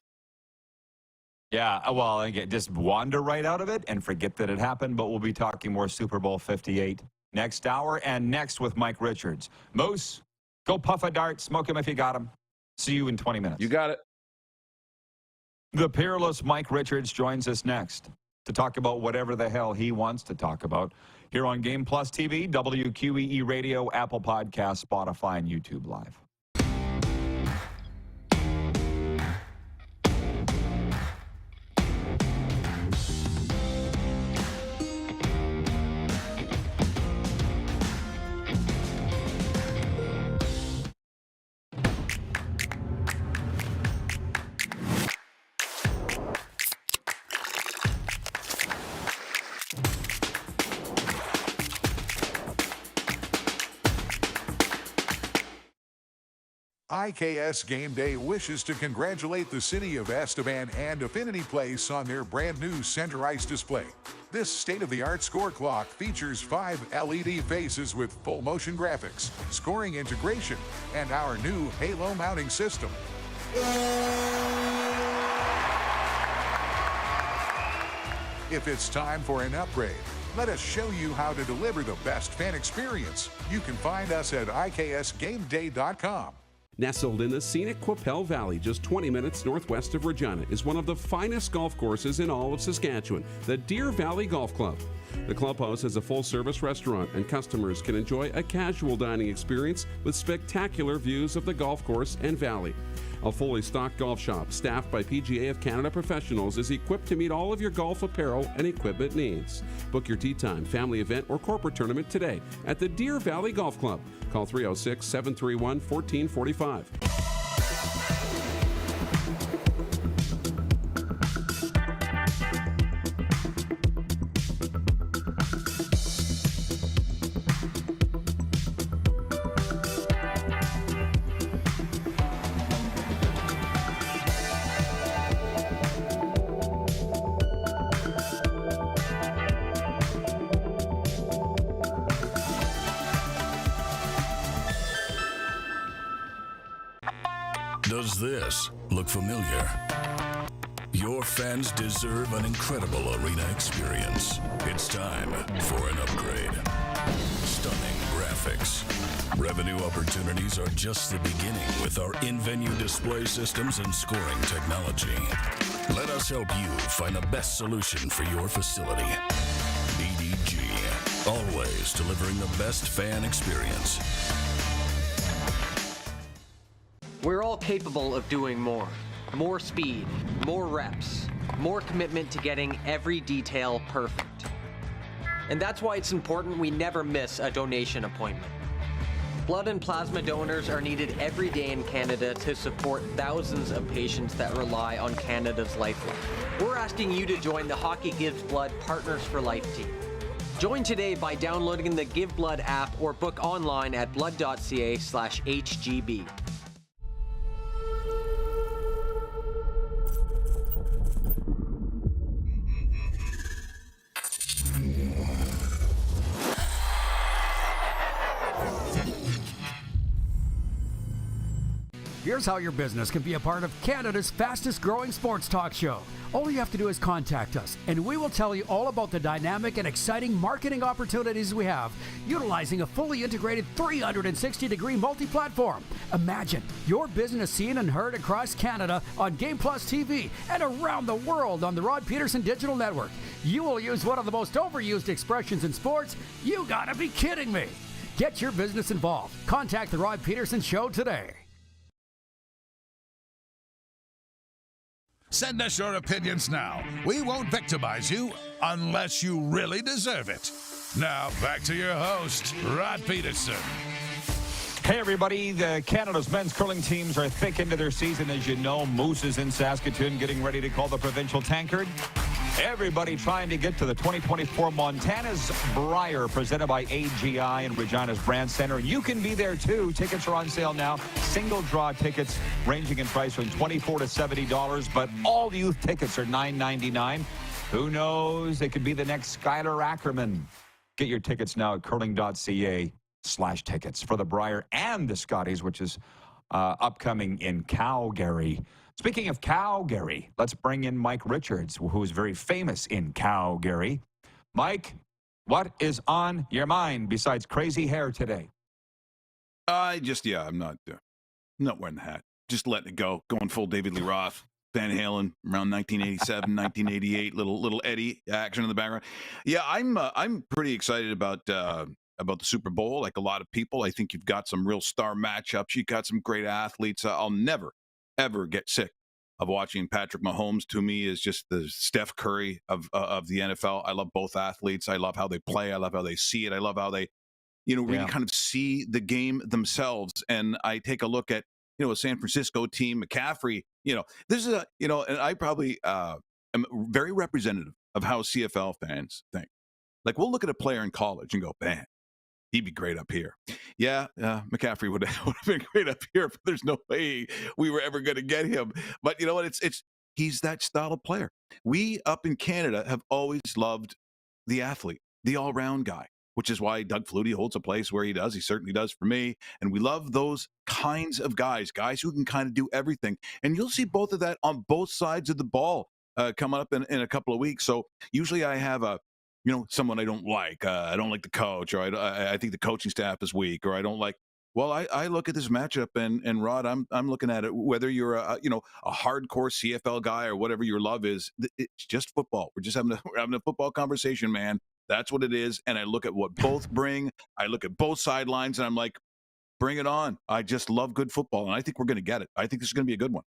Yeah, well, again, just wander right out of it and forget that it happened. But we'll be talking more Super Bowl 58 next hour, and next with Mike Richards. Moose, go puff a dart, smoke him if you got him. See you in 20 minutes. You got it. The peerless Mike Richards joins us next to talk about whatever the hell he wants to talk about here on Game Plus TV, WQEE Radio, Apple Podcasts, Spotify, and YouTube Live. IKS Game Day wishes to congratulate the city of Estevan and Affinity Place on their brand new center ice display. This state-of-the-art score clock features 5 LED faces with full motion graphics, scoring integration, and our new Halo mounting system. If it's time for an upgrade, let us show you how to deliver the best fan experience. You can find us at IKSGameDay.com. Nestled in the scenic Qu'Appelle Valley, just 20 minutes northwest of Regina, is one of the finest golf courses in all of Saskatchewan, the Deer Valley Golf Club. The clubhouse has a full-service restaurant, and customers can enjoy a casual dining experience with spectacular views of the golf course and valley. A fully stocked golf shop, staffed by PGA of Canada professionals, is equipped to meet all of your golf apparel and equipment needs. Book your tee time, family event, or corporate tournament today at the Deer Valley Golf Club. Call 306-731-1445. Does this look familiar? Your fans deserve an incredible arena experience. It's time for an upgrade. Stunning graphics. Revenue opportunities are just the beginning with our in-venue display systems and scoring technology. Let us help you find the best solution for your facility. EDG, always delivering the best fan experience. We're all capable of doing more. More speed, more reps, more commitment to getting every detail perfect. And that's why it's important we never miss a donation appointment. Blood and plasma donors are needed every day in Canada to support thousands of patients that rely on Canada's lifeline. We're asking you to join the Hockey Gives Blood Partners for Life team. Join today by downloading the Give Blood app or book online at blood.ca/HGB. Here's how your business can be a part of Canada's fastest growing sports talk show. All you have to do is contact us, and we will tell you all about the dynamic and exciting marketing opportunities we have, utilizing a fully integrated 360-degree multi-platform. Imagine your business seen and heard across Canada on Game Plus TV and around the world on the Rod Pedersen Digital Network. You will use one of the most overused expressions in sports. You gotta be kidding me. Get your business involved. Contact the Rod Pedersen Show today. Send us your opinions now. We won't victimize you unless you really deserve it. Now, back to your host, Rod Pedersen. Hey, everybody. The Canada's men's curling teams are thick into their season. As you know, Moose is in Saskatoon getting ready to call the provincial tankard. Everybody trying to get to the 2024 Montana's Brier, presented by AGI and Regina's Brand Center. You can be there, too. Tickets are on sale now. Single draw tickets ranging in price from $24 to $70, but all youth tickets are $9.99. Who knows? It could be the next Skylar Ackerman. Get your tickets now at curling.ca/tickets for the Brier and the Scotties, which is upcoming in Calgary. Speaking of Calgary, let's bring in Mike Richards, who is very famous in Calgary. Mike, what is on your mind besides crazy hair today? I'm not wearing the hat. Just letting it go. Going full David Lee Roth, Van Halen, around 1987, 1988. Little Eddie action in the background. Yeah, I'm pretty excited about the Super Bowl. Like a lot of people, I think you've got some real star matchups. You got some great athletes. I'll never ever get sick of watching Patrick Mahomes. To me, is just the Steph Curry of the NFL. I love both athletes. I love how they play. I love how they see it. I love how they, really kind of see the game themselves. And I take a look at, a San Francisco team, McCaffrey. This is and I probably am very representative of how CFL fans think. Like, we'll look at a player in college and go, man, he'd be great up here. Yeah, McCaffrey would have been great up here, but there's no way we were ever going to get him. But you know what? He's that style of player. We up in Canada have always loved the athlete, the all-round guy, which is why Doug Flutie holds a place where he does. He certainly does for me. And we love those kinds of guys who can kind of do everything. And you'll see both of that on both sides of the ball coming up in a couple of weeks. So usually I have someone I don't like. I don't like the coach, or I think the coaching staff is weak, or I don't like. Well, I look at this matchup, and Rod, I'm looking at it. Whether you're a hardcore CFL guy or whatever your love is, it's just football. We're having a football conversation, man. That's what it is. And I look at what both bring. I look at both sidelines, and I'm like, bring it on. I just love good football, and I think we're going to get it. I think this is going to be a good one.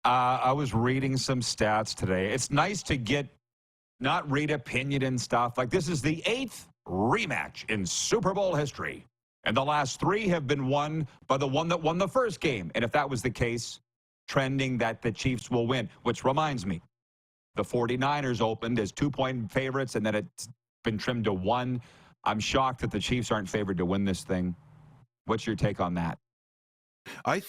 I was reading some stats today. It's nice to not read opinion and stuff. Like, this is the 8th rematch in Super Bowl history. And the last 3 have been won by the one that won the first game. And if that was the case, trending that the Chiefs will win, which reminds me, the 49ers opened as 2-point favorites, and then it's been trimmed to 1. I'm shocked that the Chiefs aren't favored to win this thing. What's your take on that? I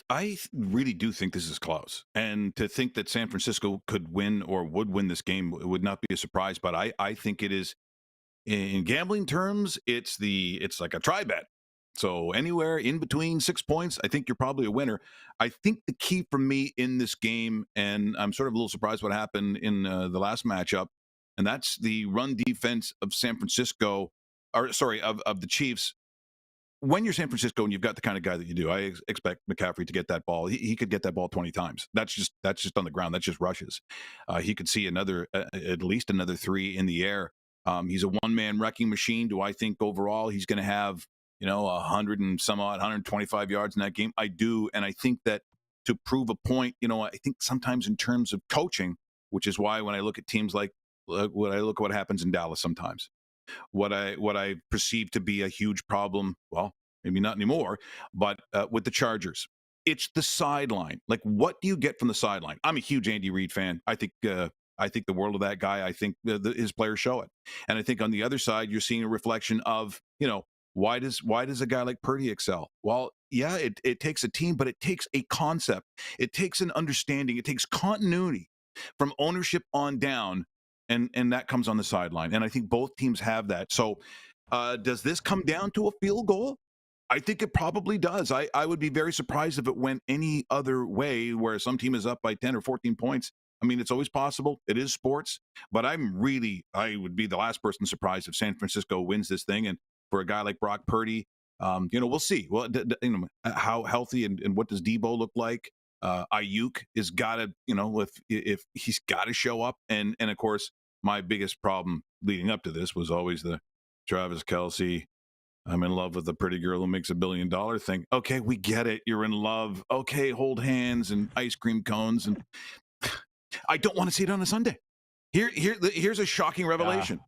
really do think this is close. And to think that San Francisco could win or would win this game would not be a surprise. But I think it is, in gambling terms, it's like a try bet. So anywhere in between 6 points, I think you're probably a winner. I think the key for me in this game, and I'm sort of a little surprised what happened in the last matchup, and that's the run defense of San Francisco, of the Chiefs. When you're San Francisco and you've got the kind of guy that you do, I expect McCaffrey to get that ball. He could get that ball 20 times. That's just on the ground. That's just rushes. He could see at least another 3 in the air. He's a one-man wrecking machine. Do I think overall he's going to have 100 and some odd, 125 yards in that game? I do, and I think that to prove a point, I think sometimes in terms of coaching, which is why when I look at teams like what happens in Dallas sometimes. What I perceive to be a huge problem, well, maybe not anymore, but with the Chargers, it's the sideline. Like, what do you get from the sideline? I'm a huge Andy Reid fan. I think the world of that guy. I think his players show it, and I think on the other side, you're seeing a reflection of why does a guy like Purdy excel? Well, yeah, it takes a team, but it takes a concept. It takes an understanding. It takes continuity from ownership on down. And that comes on the sideline. And I think both teams have that. So does this come down to a field goal? I think it probably does. I would be very surprised if it went any other way where some team is up by 10 or 14 points. I mean, it's always possible. It is sports. But I would be the last person surprised if San Francisco wins this thing. And for a guy like Brock Purdy, we'll see. Well, how healthy and what does Debo look like? Ayuk has got to, if he's got to show up. And of course, my biggest problem leading up to this was always the Travis Kelce, I'm in love with a pretty girl who makes $1 billion thing. Okay, we get it. You're in love. Okay, hold hands and ice cream cones. And I don't want to see it on a Sunday. Here's a shocking revelation.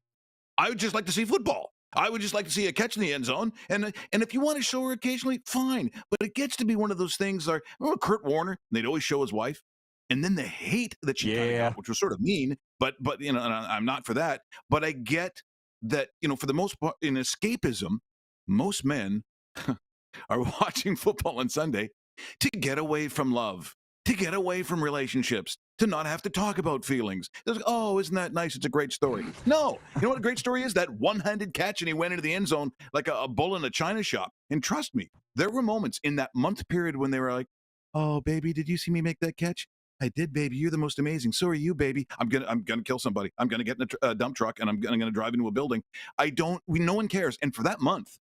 I would just like to see football. I would just like to see a catch in the end zone. And if you want to show her occasionally, fine. But it gets to be one of those things like, remember Kurt Warner? They'd always show his wife. And then the hate that she kind of got, which was sort of mean. But and I'm not for that. But I get that, for the most part, in escapism, most men are watching football on Sunday to get away from love, to get away from relationships, to not have to talk about feelings. Like, oh, isn't that nice? It's a great story. No. You know what a great story is? That one-handed catch and he went into the end zone like a bull in a china shop. And trust me, there were moments in that month period when they were like, oh, baby, did you see me make that catch? I did, baby. You're the most amazing. So are you, baby. I'm gonna kill somebody. I'm gonna get in a dump truck and I'm gonna drive into a building. No one cares. And for that month,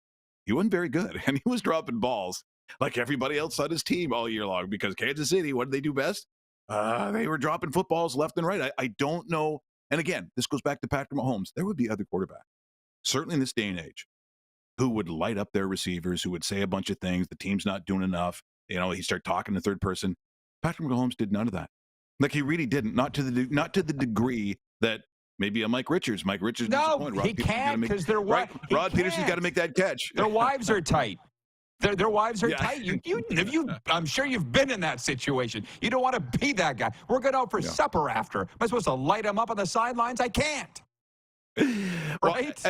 he wasn't very good, and he was dropping balls like everybody else on his team all year long because Kansas City, what did they do best? They were dropping footballs left and right. I don't know. And again, this goes back to Patrick Mahomes. There would be other quarterbacks, certainly in this day and age, who would light up their receivers, who would say a bunch of things. The team's not doing enough. He started talking to third person. Patrick Mahomes did none of that. Like he really didn't. Not to the degree that maybe a Mike Richards. Mike Richards. No, he can't because they're what? Right? Rod Peterson's got to make that catch. Their wives are tight. Their wives are tight. I'm sure you've been in that situation. You don't want to be that guy. We're going out for supper after. Am I supposed to light him up on the sidelines? I can't. Right?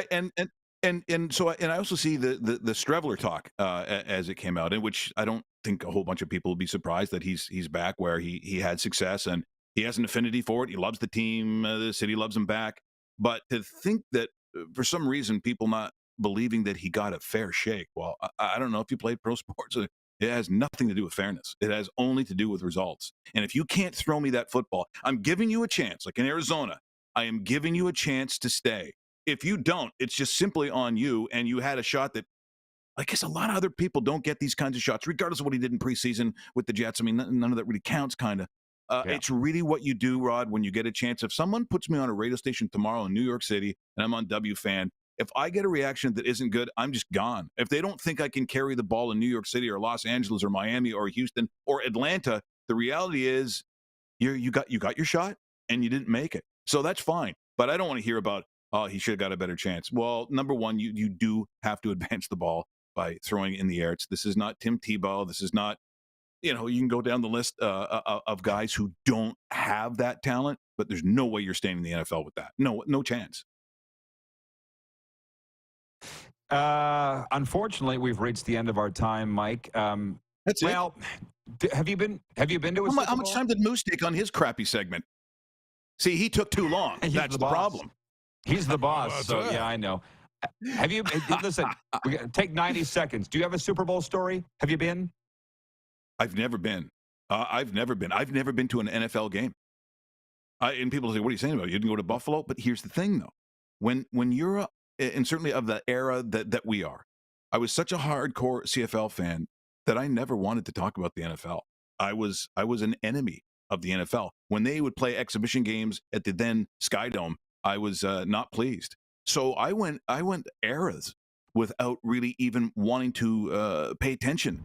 And so I also see the Strevler talk as it came out, in which I don't think a whole bunch of people will be surprised that he's back where he had success and he has an affinity for it. He loves the team. The city loves him back. But to think that for some reason people not believing that he got a fair shake, well, I don't know if you played pro sports. It has nothing to do with fairness. It has only to do with results. And if you can't throw me that football, I'm giving you a chance. Like in Arizona, I am giving you a chance to stay. If you don't, it's just simply on you. And you had a shot that, I guess a lot of other people don't get these kinds of shots, regardless of what he did in preseason with the Jets. I mean, none of that really counts, kind of. It's really what you do, Rod, when you get a chance. If someone puts me on a radio station tomorrow in New York City and I'm on WFAN, if I get a reaction that isn't good, I'm just gone. If they don't think I can carry the ball in New York City or Los Angeles or Miami or Houston or Atlanta, the reality is you got your shot and you didn't make it. So that's fine. But I don't want to hear about, oh, he should have got a better chance. Well, number one, you do have to advance the ball by throwing in the air. This is not Tim Tebow. This is not, you can go down the list of guys who don't have that talent, but there's no way you're staying in the NFL with that. No chance. Unfortunately, we've reached the end of our time, Mike. That's well, have you been to a Super Bowl? How much time did Moose take on his crappy segment? See, he took too long. That's the problem. He's the boss. So yeah, I know. Have you? Listen, take 90 seconds. Do you have a Super Bowl story? Have you been? I've never been. I've never been to an NFL game. And people say, "What are you saying about it? You didn't go to Buffalo?" But here's the thing, though: when you're and certainly of the era that we are, I was such a hardcore CFL fan that I never wanted to talk about the NFL. I was an enemy of the NFL. When they would play exhibition games at the then Sky Dome, I was not pleased. So I went eras without really even wanting to pay attention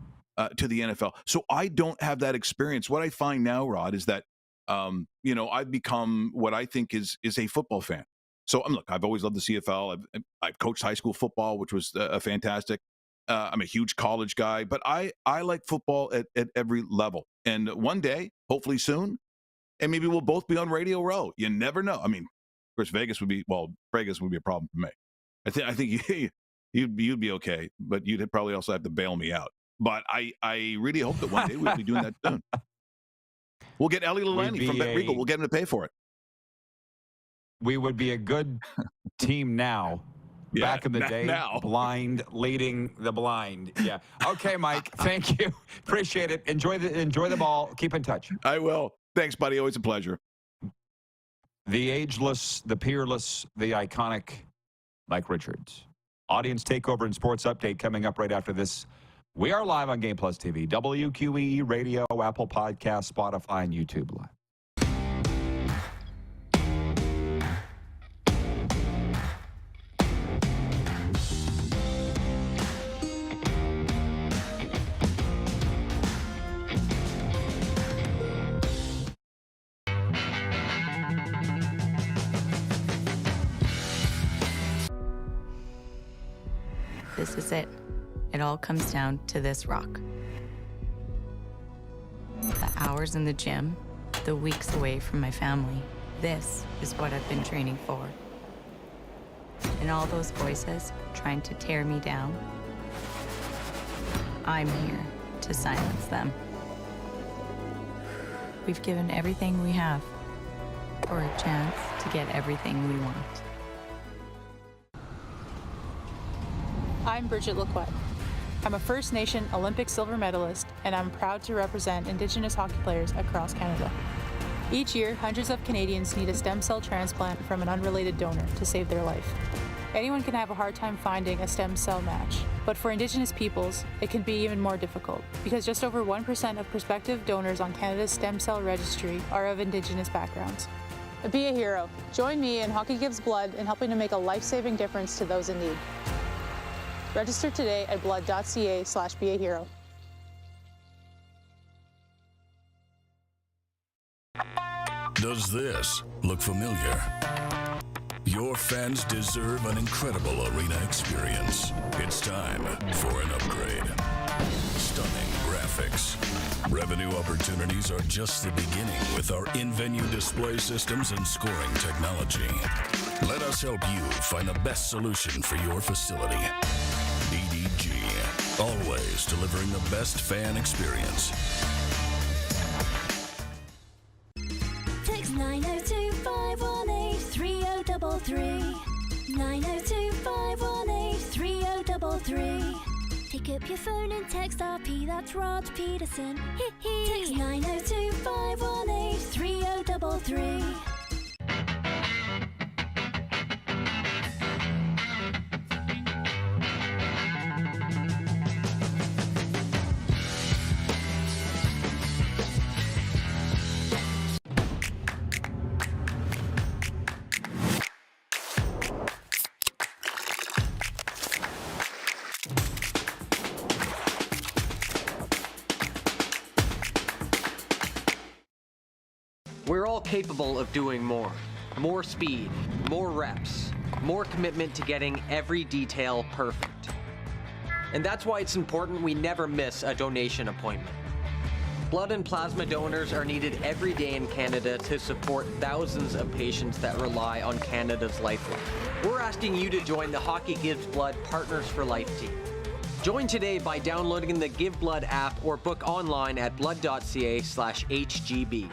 to the NFL. So I don't have that experience. What I find now, Rod, is that I've become what I think is a football fan. So look, I've always loved the CFL. I've coached high school football, which was fantastic. I'm a huge college guy, but I like football at every level. And one day, hopefully soon, and maybe we'll both be on Radio Row. You never know. I mean, of course, Vegas would be a problem for me. I think you'd be okay, but you'd probably also have to bail me out. But I really hope that one day we'll be doing that soon. We'll get Ellie Lilani from Bet Regal. We'll get him to pay for it. We would be a good team now Back in the day, now. blind leading the blind. Yeah. Okay, Mike. Thank you. Appreciate it. Enjoy the ball. Keep in touch. I will. Thanks, buddy. Always a pleasure. The ageless, the peerless, the iconic Mike Richards. Audience takeover and sports update coming up right after this. We are live on Game Plus TV, WQEE Radio, Apple Podcasts, Spotify, and YouTube Live. This is it. It all comes down to this rock. The hours in the gym, the weeks away from my family. This is what I've been training for. And all those voices trying to tear me down, I'm here to silence them. We've given everything we have for a chance to get everything we want. I'm Bridget Lacquette. I'm a First Nation Olympic silver medalist, and I'm proud to represent Indigenous hockey players across Canada. Each year, hundreds of Canadians need a stem cell transplant from an unrelated donor to save their life. Anyone can have a hard time finding a stem cell match, but for Indigenous peoples, it can be even more difficult because just over 1% of prospective donors on Canada's stem cell registry are of Indigenous backgrounds. Be a hero. Join me in Hockey Gives Blood in helping to make a life-saving difference to those in need. Register today at blood.ca/beahero. Does this look familiar? Your fans deserve an incredible arena experience. It's time for an upgrade. Stunning graphics. Revenue opportunities are just the beginning with our in-venue display systems and scoring technology. Let us help you find the best solution for your facility. EDG, always delivering the best fan experience. Text 902-518-3033. 902-518-3033. Pick up your phone and text RP, that's Rod Pedersen. Text 902-518-3033. We're all capable of doing more. More speed, more reps, more commitment to getting every detail perfect. And that's why it's important we never miss a donation appointment. Blood and plasma donors are needed every day in Canada to support thousands of patients that rely on Canada's lifeline. We're asking you to join the Hockey Gives Blood Partners for Life team. Join today by downloading the Give Blood app or book online at blood.ca/HGB.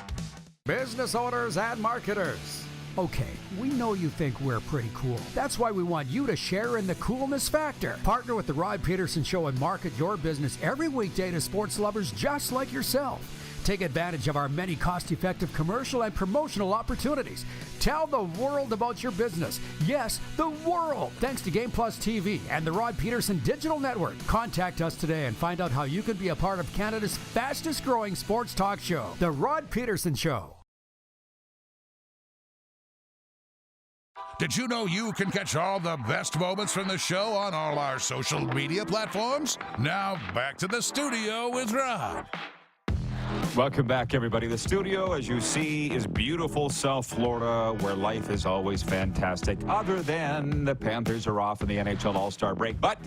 Business owners and marketers. Okay, we know you think we're pretty cool. That's why we want you to share in the coolness factor. Partner with the Rod Pedersen Show and market your business every weekday to sports lovers just like yourself. Take advantage of our many cost-effective commercial and promotional opportunities. Tell the world about your business. Yes, the world. Thanks to Game Plus TV and the Rod Pedersen Digital Network. Contact us today and find out how you can be a part of Canada's fastest-growing sports talk show, The Rod Pedersen Show. Did you know you can catch all the best moments from the show on all our social media platforms? Now, back to the studio with Rod. Welcome back, everybody. The studio, as you see, is beautiful South Florida, where life is always fantastic, other than the Panthers are off in the NHL All-Star break. But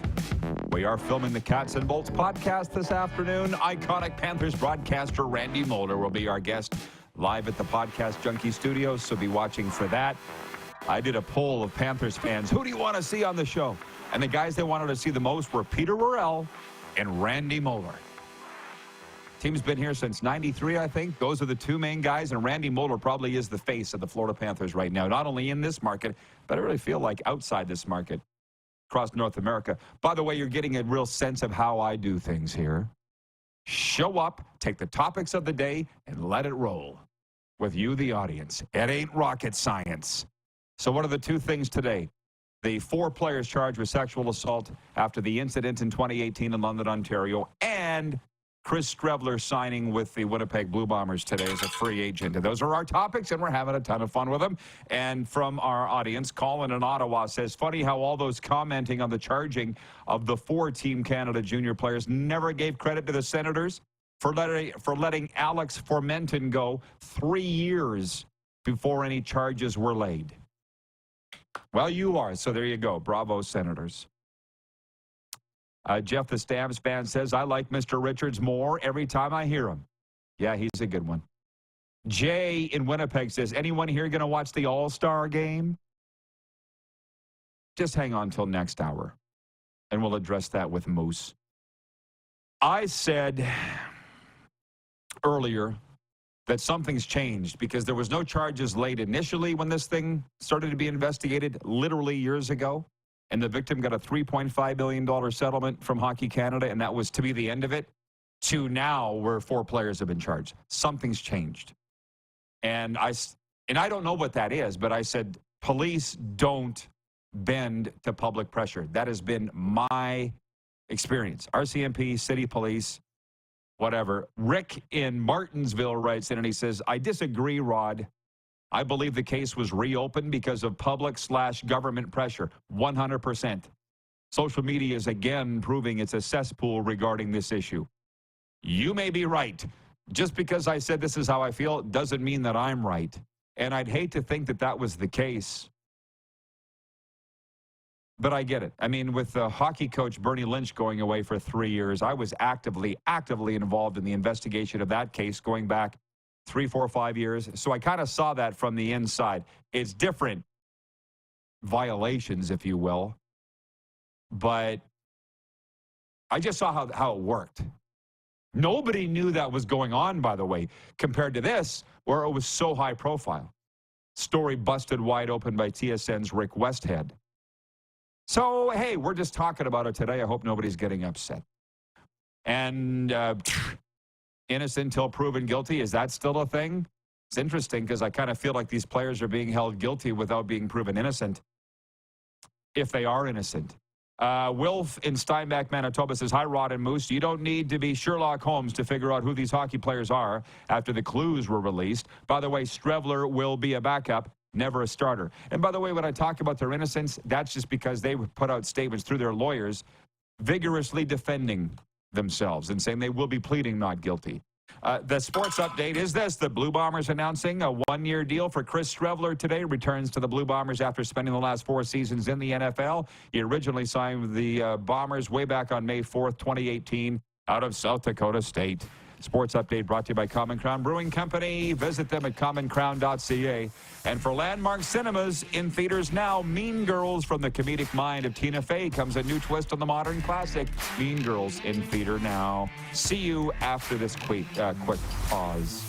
we are filming the Cats and Bolts podcast this afternoon. Iconic Panthers broadcaster Randy Mulder will be our guest live at the Podcast Junkie Studios, so be watching for that. I did a poll of Panthers fans. Who do you want to see on the show? And the guys they wanted to see the most were Peter Worrell and Randy Mulder. Team's been here since '93, I think. Those are the two main guys, and Randy Mulder probably is the face of the Florida Panthers right now, not only in this market, but I really feel like outside this market. across North America. By the way, you're getting a real sense of how I do things here. Show up, take the topics of the day, and let it roll. With you, the audience. It ain't rocket science. So what are the two things today? The 4 players charged with sexual assault after the incident in 2018 in London, Ontario, and Chris Streveler signing with the Winnipeg Blue Bombers today as a free agent. And those are our topics, and we're having a ton of fun with them. And from our audience, Colin in Ottawa says, funny how all those commenting on the charging of the 4 Team Canada junior players never gave credit to the Senators for letting Alex Formenton go 3 years before any charges were laid. Well, you are, so there you go. Bravo, Senators. Jeff the Stamps fan says, I like Mr. Richards more every time I hear him. Yeah, he's a good one. Jay in Winnipeg says, anyone here going to watch the All-Star game? Just hang on till next hour, and we'll address that with Moose. I said earlier that something's changed because there was no charges laid initially when this thing started to be investigated literally years ago, and the victim got a $3.5 million settlement from Hockey Canada, and that was to be the end of it, to now where 4 players have been charged. Something's changed. And I don't know what that is, but I said, police don't bend to public pressure. That has been my experience. RCMP, city police, whatever. Rick in Martinsville writes in and he says, I disagree, Rod. I believe the case was reopened because of public/government pressure. 100%. Social media is again proving it's a cesspool regarding this issue. You may be right. Just because I said this is how I feel doesn't mean that I'm right. And I'd hate to think that that was the case. But I get it. I mean, with the hockey coach Bernie Lynch going away for 3 years, I was actively involved in the investigation of that case going back 3, 4, 5 years. So I kind of saw that from the inside. It's different violations, if you will. But I just saw how it worked. Nobody knew that was going on, by the way, compared to this, where it was so high profile. Story busted wide open by TSN's Rick Westhead. So, hey, we're just talking about it today. I hope nobody's getting upset. And innocent till proven guilty, is that still a thing? It's interesting because I kind of feel like these players are being held guilty without being proven innocent, if they are innocent. Wilf in Steinbach, Manitoba says, hi, Rod and Moose. You don't need to be Sherlock Holmes to figure out who these hockey players are after the clues were released. By the way, Streveler will be a backup, never a starter. And by the way, when I talk about their innocence, that's just because they put out statements through their lawyers vigorously defending themselves and saying they will be pleading not guilty. The sports update is this. The Blue Bombers announcing a 1-year deal for Chris Streveler today. Returns to the Blue Bombers after spending the last 4 seasons in the NFL. He originally signed with the Bombers way back on May 4th, 2018, out of South Dakota State. Sports update brought to you by Common Crown Brewing Company. Visit them at commoncrown.ca. And for Landmark Cinemas, in theaters now, Mean Girls from the comedic mind of Tina Fey comes a new twist on the modern classic. Mean Girls in theater now. See you after this quick pause.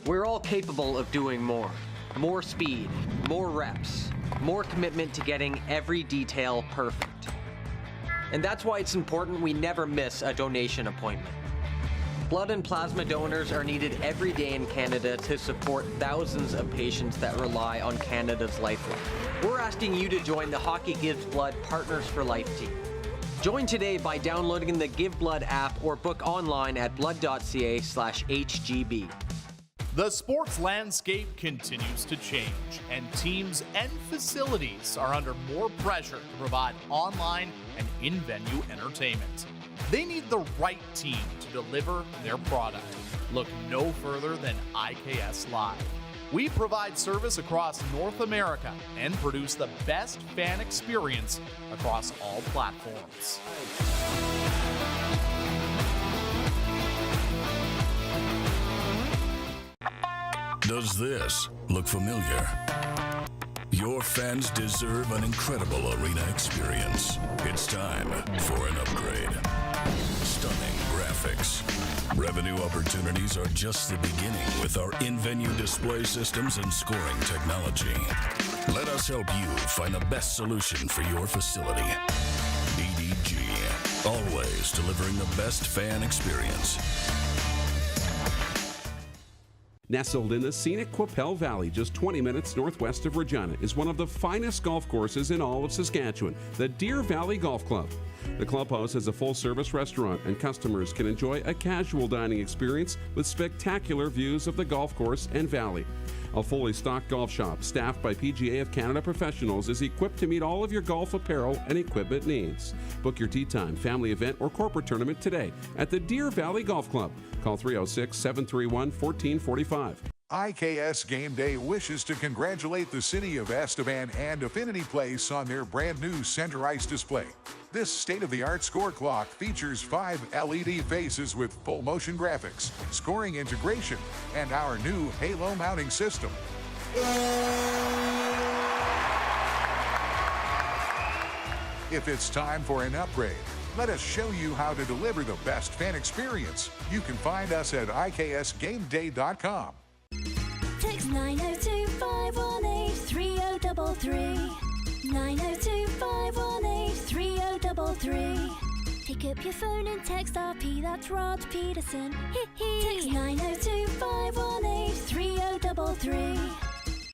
We're all capable of doing more. More speed, more reps, more commitment to getting every detail perfect. And that's why it's important we never miss a donation appointment. Blood and plasma donors are needed every day in Canada to support thousands of patients that rely on Canada's lifeline. We're asking you to join the Hockey Gives Blood Partners for Life team. Join today by downloading the Give Blood app or book online at blood.ca/HGB. The sports landscape continues to change, and teams and facilities are under more pressure to provide online and in-venue entertainment. They need the right team to deliver their product. Look no further than IKS Live. We provide service across North America and produce the best fan experience across all platforms. Does this look familiar? Your fans deserve an incredible arena experience. It's time for an upgrade. Stunning graphics. Revenue opportunities are just the beginning with our in-venue display systems and scoring technology. Let us help you find the best solution for your facility. BDG, always delivering the best fan experience. Nestled in the scenic Qu'Appelle Valley, just 20 minutes northwest of Regina, is one of the finest golf courses in all of Saskatchewan, the Deer Valley Golf Club. The clubhouse has a full-service restaurant, and customers can enjoy a casual dining experience with spectacular views of the golf course and valley. A fully stocked golf shop, staffed by PGA of Canada professionals, is equipped to meet all of your golf apparel and equipment needs. Book your tee time, family event, or corporate tournament today at the Deer Valley Golf Club. Call 306-731-1445. IKS Game Day wishes to congratulate the city of Estevan and Affinity Place on their brand new center ice display. This state-of-the-art score clock features 5 LED faces with full motion graphics, scoring integration, and our new halo mounting system. If it's time for an upgrade, let us show you how to deliver the best fan experience. You can find us at iksgameday.com. Text 902-518-3033. 902-518-3033. Pick up your phone and text RP, that's Rod Pedersen. Text 902-518-3033.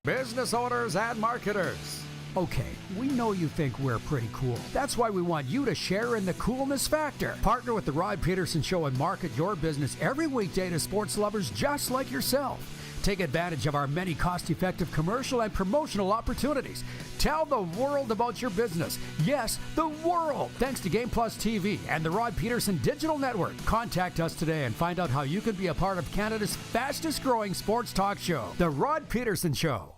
Business owners and marketers. Okay, we know you think we're pretty cool. That's why we want you to share in the coolness factor. Partner with the Rod Pedersen Show and market your business every weekday to sports lovers just like yourself. Take advantage of our many cost-effective commercial and promotional opportunities. Tell the world about your business. Yes, the world. Thanks to Game Plus TV and the Rod Pedersen Digital Network. Contact us today and find out how you can be a part of Canada's fastest-growing sports talk show, The Rod Pedersen Show.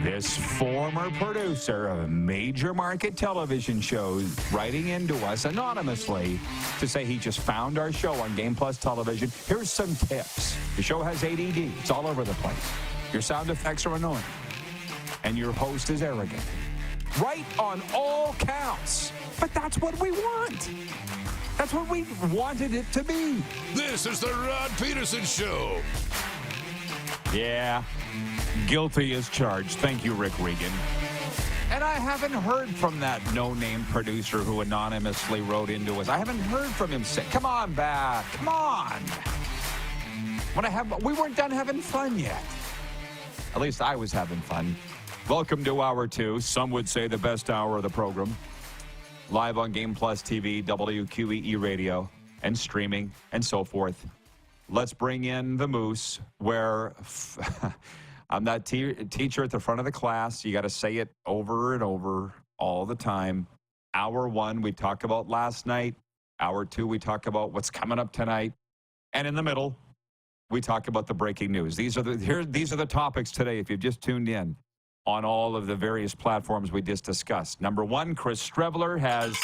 This former producer of major market television shows writing into us anonymously to say he just found our show on Game Plus Television. Here's some tips. The show has ADD. It's all over the place. Your sound effects are annoying. And your host is arrogant. Right on all counts. But that's what we want. That's what we wanted it to be. This is the Rod Pedersen Show. Yeah. Guilty as charged. Thank you, Rick Regan. And I haven't heard from that no-name producer who anonymously wrote into us. I haven't heard from him say, come on back. Come on. We weren't done having fun yet. At least I was having fun. Welcome to Hour 2. Some would say the best hour of the program. Live on Game Plus TV, WQEE Radio, and streaming, and so forth. Let's bring in the Moose, where I'm that teacher at the front of the class. You got to say it over and over all the time. Hour 1, we talk about last night. Hour 2, we talk about what's coming up tonight. And in the middle, we talk about the breaking news. These are the topics today, if you've just tuned in on all of the various platforms we just discussed. Number 1, Chris Streveler has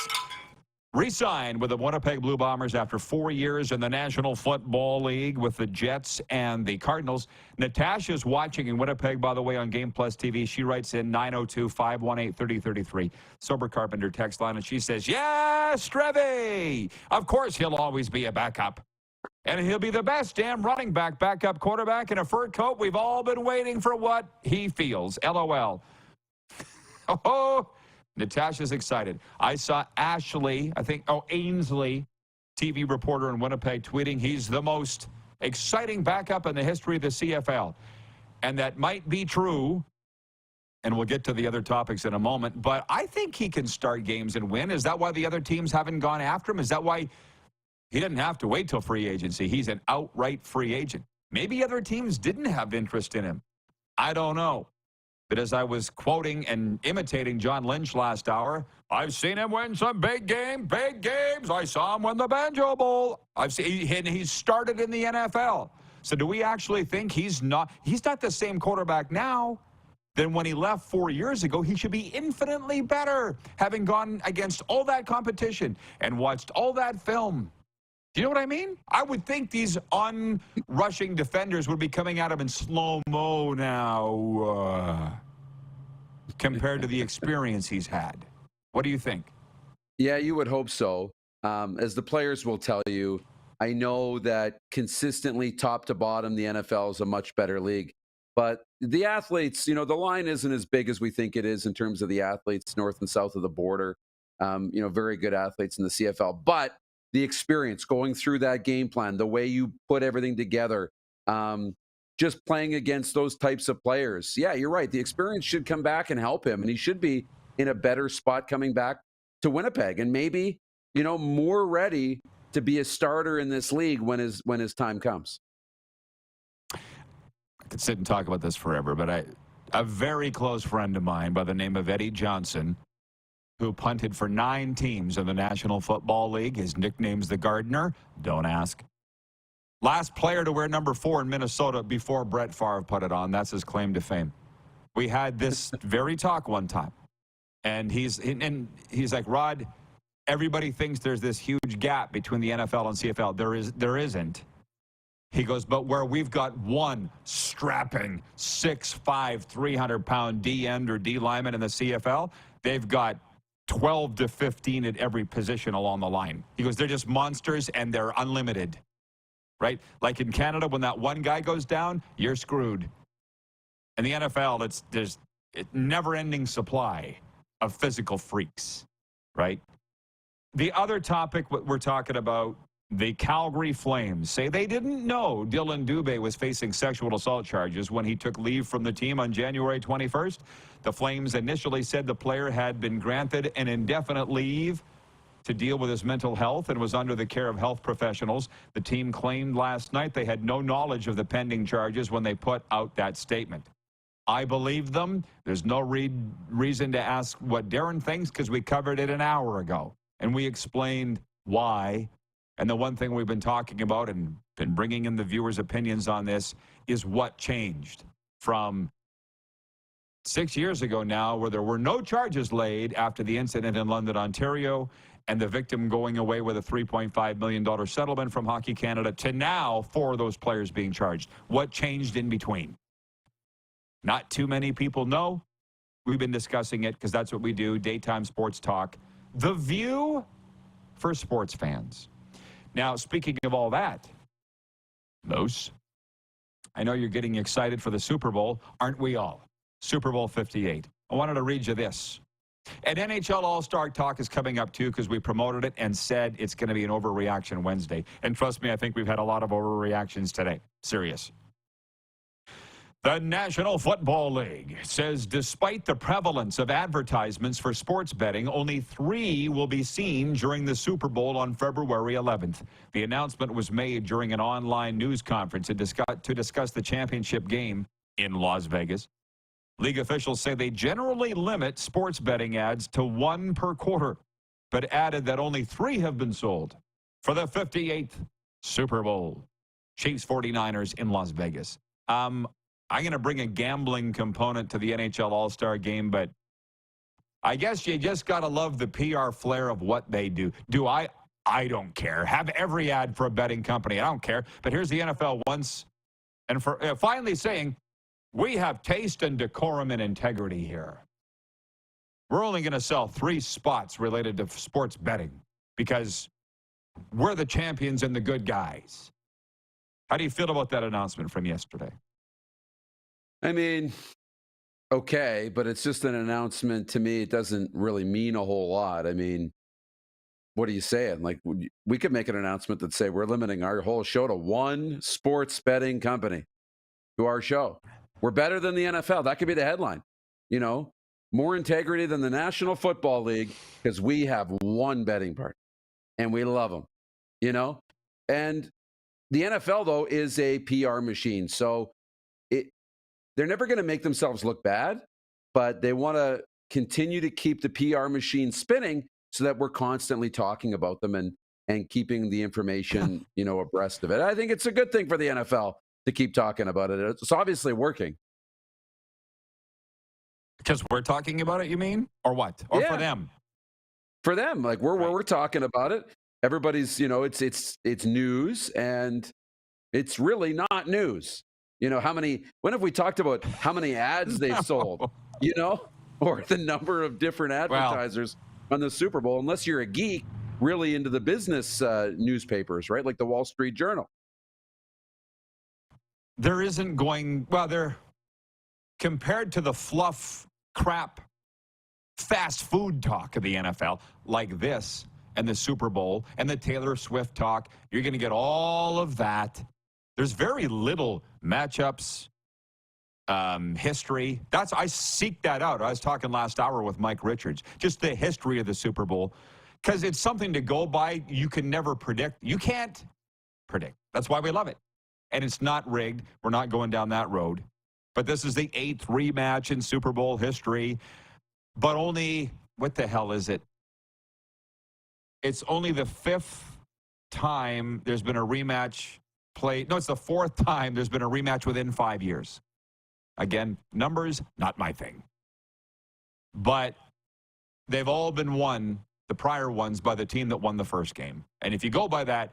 re-signed with the Winnipeg Blue Bombers after 4 years in the National Football League with the Jets and the Cardinals. Natasha's watching in Winnipeg, by the way, on Game Plus TV. She writes in 902-518-3033, Sober Carpenter text line, and she says, yeah, Strevey! Of course he'll always be a backup. And he'll be the best damn running back, backup quarterback in a fur coat. We've all been waiting for what he feels. LOL. Oh, Natasha's excited. I saw Ainsley, TV reporter in Winnipeg, tweeting he's the most exciting backup in the history of the CFL. And that might be true, and we'll get to the other topics in a moment, but I think he can start games and win. Is that why the other teams haven't gone after him? Is that why he didn't have to wait till free agency? He's an outright free agent. Maybe other teams didn't have interest in him. I don't know. But as I was quoting and imitating John Lynch last hour, I've seen him win some big games. I saw him win the Banjo Bowl. He's started in the NFL. So do we actually think he's not the same quarterback now than when he left 4 years ago? He should be infinitely better, having gone against all that competition and watched all that film. Do you know what I mean? I would think these on-rushing defenders would be coming at him in slow-mo now compared to the experience he's had. What do you think? Yeah, you would hope so. As the players will tell you, I know that consistently top to bottom, the NFL is a much better league. But the athletes, the line isn't as big as we think it is in terms of the athletes north and south of the border. Very good athletes in the CFL. But the experience going through that game plan, the way you put everything together, just playing against those types of players. Yeah, you're right. The experience should come back and help him, and he should be in a better spot coming back to Winnipeg, and maybe, more ready to be a starter in this league when his time comes. I could sit and talk about this forever, but a very close friend of mine by the name of Eddie Johnson, who punted for 9 teams in the National Football League. His nickname's the Gardener. Don't ask. Last player to wear number 4 in Minnesota before Brett Favre put it on. That's his claim to fame. We had this very talk one time. And he's like, Rod, everybody thinks there's this huge gap between the NFL and CFL. There isn't. He goes, but where we've got one strapping 6'5", 300-pound D-end or D-lineman in the CFL, they've got 12 to 15 at every position along the line. He goes, they're just monsters and they're unlimited, right? Like in Canada, when that one guy goes down, you're screwed. In the NFL, there's never-ending supply of physical freaks, right? The other topic we're talking about, the Calgary Flames say they didn't know Dylan Dubé was facing sexual assault charges when he took leave from the team on January 21st. The Flames initially said the player had been granted an indefinite leave to deal with his mental health and was under the care of health professionals. The team claimed last night they had no knowledge of the pending charges when they put out that statement. I believe them. There's no reason to ask what Darren thinks because we covered it an hour ago and we explained why. And the one thing we've been talking about and been bringing in the viewers' opinions on this is what changed from 6 years ago now, where there were no charges laid after the incident in London, Ontario, and the victim going away with a $3.5 million settlement from Hockey Canada, to now 4 of those players being charged. What changed in between? Not too many people know. We've been discussing it because that's what we do, daytime sports talk. The View for sports fans. Now, speaking of all that, Moose, I know you're getting excited for the Super Bowl. Aren't we all? Super Bowl 58. I wanted to read you this. And NHL All-Star Talk is coming up, too, because we promoted it and said it's going to be an overreaction Wednesday. And trust me, I think we've had a lot of overreactions today. Serious. The National Football League says despite the prevalence of advertisements for sports betting, only 3 will be seen during the Super Bowl on February 11th. The announcement was made during an online news conference to discuss the championship game in Las Vegas. League officials say they generally limit sports betting ads to 1 per quarter, but added that only 3 have been sold for the 58th Super Bowl. Chiefs 49ers in Las Vegas. I'm going to bring a gambling component to the NHL All-Star Game, but I guess you just got to love the PR flair of what they do. I don't care. Have every ad for a betting company. I don't care. But here's the NFL once and for finally saying, we have taste and decorum and integrity here. We're only going to sell 3 spots related to sports betting because we're the champions and the good guys. How do you feel about that announcement from yesterday? I mean, okay, but it's just an announcement to me. It doesn't really mean a whole lot. I mean, what are you saying? Like, we could make an announcement that say we're limiting our whole show to 1 sports betting company to our show. We're better than the NFL. That could be the headline. More integrity than the National Football League because we have 1 betting partner and we love them, And the NFL, though, is a PR machine. So they're never going to make themselves look bad. but they want to continue to keep the PR machine spinning so that we're constantly talking about them and keeping the information, abreast of it. I think it's a good thing for the NFL to keep talking about it. It's obviously working. Because we're talking about it, you mean? Or what? Or for them? For them. Like we're talking about it. Everybody's, it's news, and it's really not news. When have we talked about how many ads they've sold, or the number of different advertisers on the Super Bowl, unless you're a geek really into the business newspapers, right? Like the Wall Street Journal. There isn't compared to the fluff, crap, fast food talk of the NFL, like this and the Super Bowl and the Taylor Swift talk, you're going to get all of that. There's very little matchups, history. I seek that out. I was talking last hour with Mike Richards, just the history of the Super Bowl, because it's something to go by. You can never predict. You can't predict. That's why we love it. And it's not rigged. We're not going down that road. But this is the 8th rematch in Super Bowl history. But only, what the hell is it? It's only the 5th time there's been a rematch played. No, it's the 4th time there's been a rematch within 5 years. Again, numbers, not my thing. But they've all been won, the prior ones, by the team that won the first game. And if you go by that,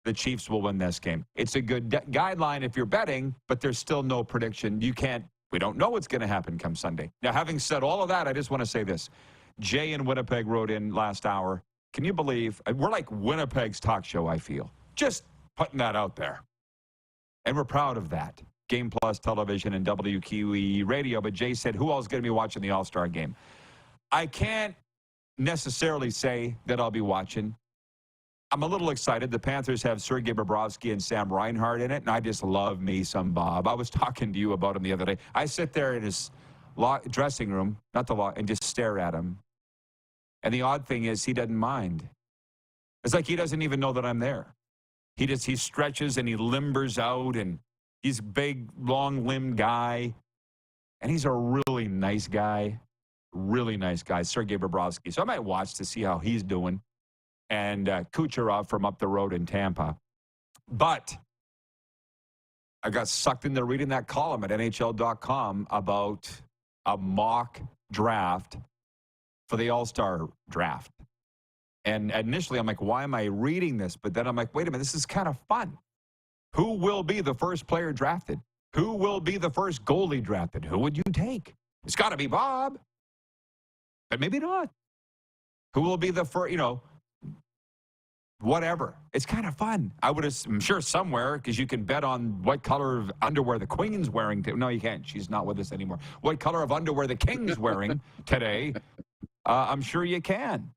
the Chiefs will win this game. It's a good guideline if you're betting, but there's still no prediction. We don't know what's going to happen come Sunday. Now, having said all of that, I just want to say this. Jay in Winnipeg wrote in last hour. Can you believe we're like Winnipeg's talk show, I feel. Just putting that out there. And we're proud of that. Game Plus Television and WQE Radio. But Jay said, who else is going to be watching the All-Star game? I can't necessarily say that I'll be watching. I'm a little excited. The Panthers have Sergei Bobrovsky and Sam Reinhart in it, and I just love me some Bob. I was talking to you about him the other day. I sit there in his dressing room, and just stare at him. And the odd thing is he doesn't mind. It's like he doesn't even know that I'm there. He stretches and he limbers out, and he's a big, long-limbed guy. And he's a really nice guy. Really nice guy, Sergei Bobrovsky. So I might watch to see how he's doing. And Kucherov from up the road in Tampa. But I got sucked into reading that column at NHL.com about a mock draft for the All-Star draft. And initially, I'm like, why am I reading this? But then I'm like, wait a minute, this is kind of fun. Who will be the first player drafted? Who will be the first goalie drafted? Who would you take? It's got to be Bob. But maybe not. Who will be the first, whatever. It's kind of fun. I'm sure somewhere, because you can bet on what color of underwear the Queen's wearing. No, you can't. She's not with us anymore. What color of underwear the King's wearing today. I'm sure you can.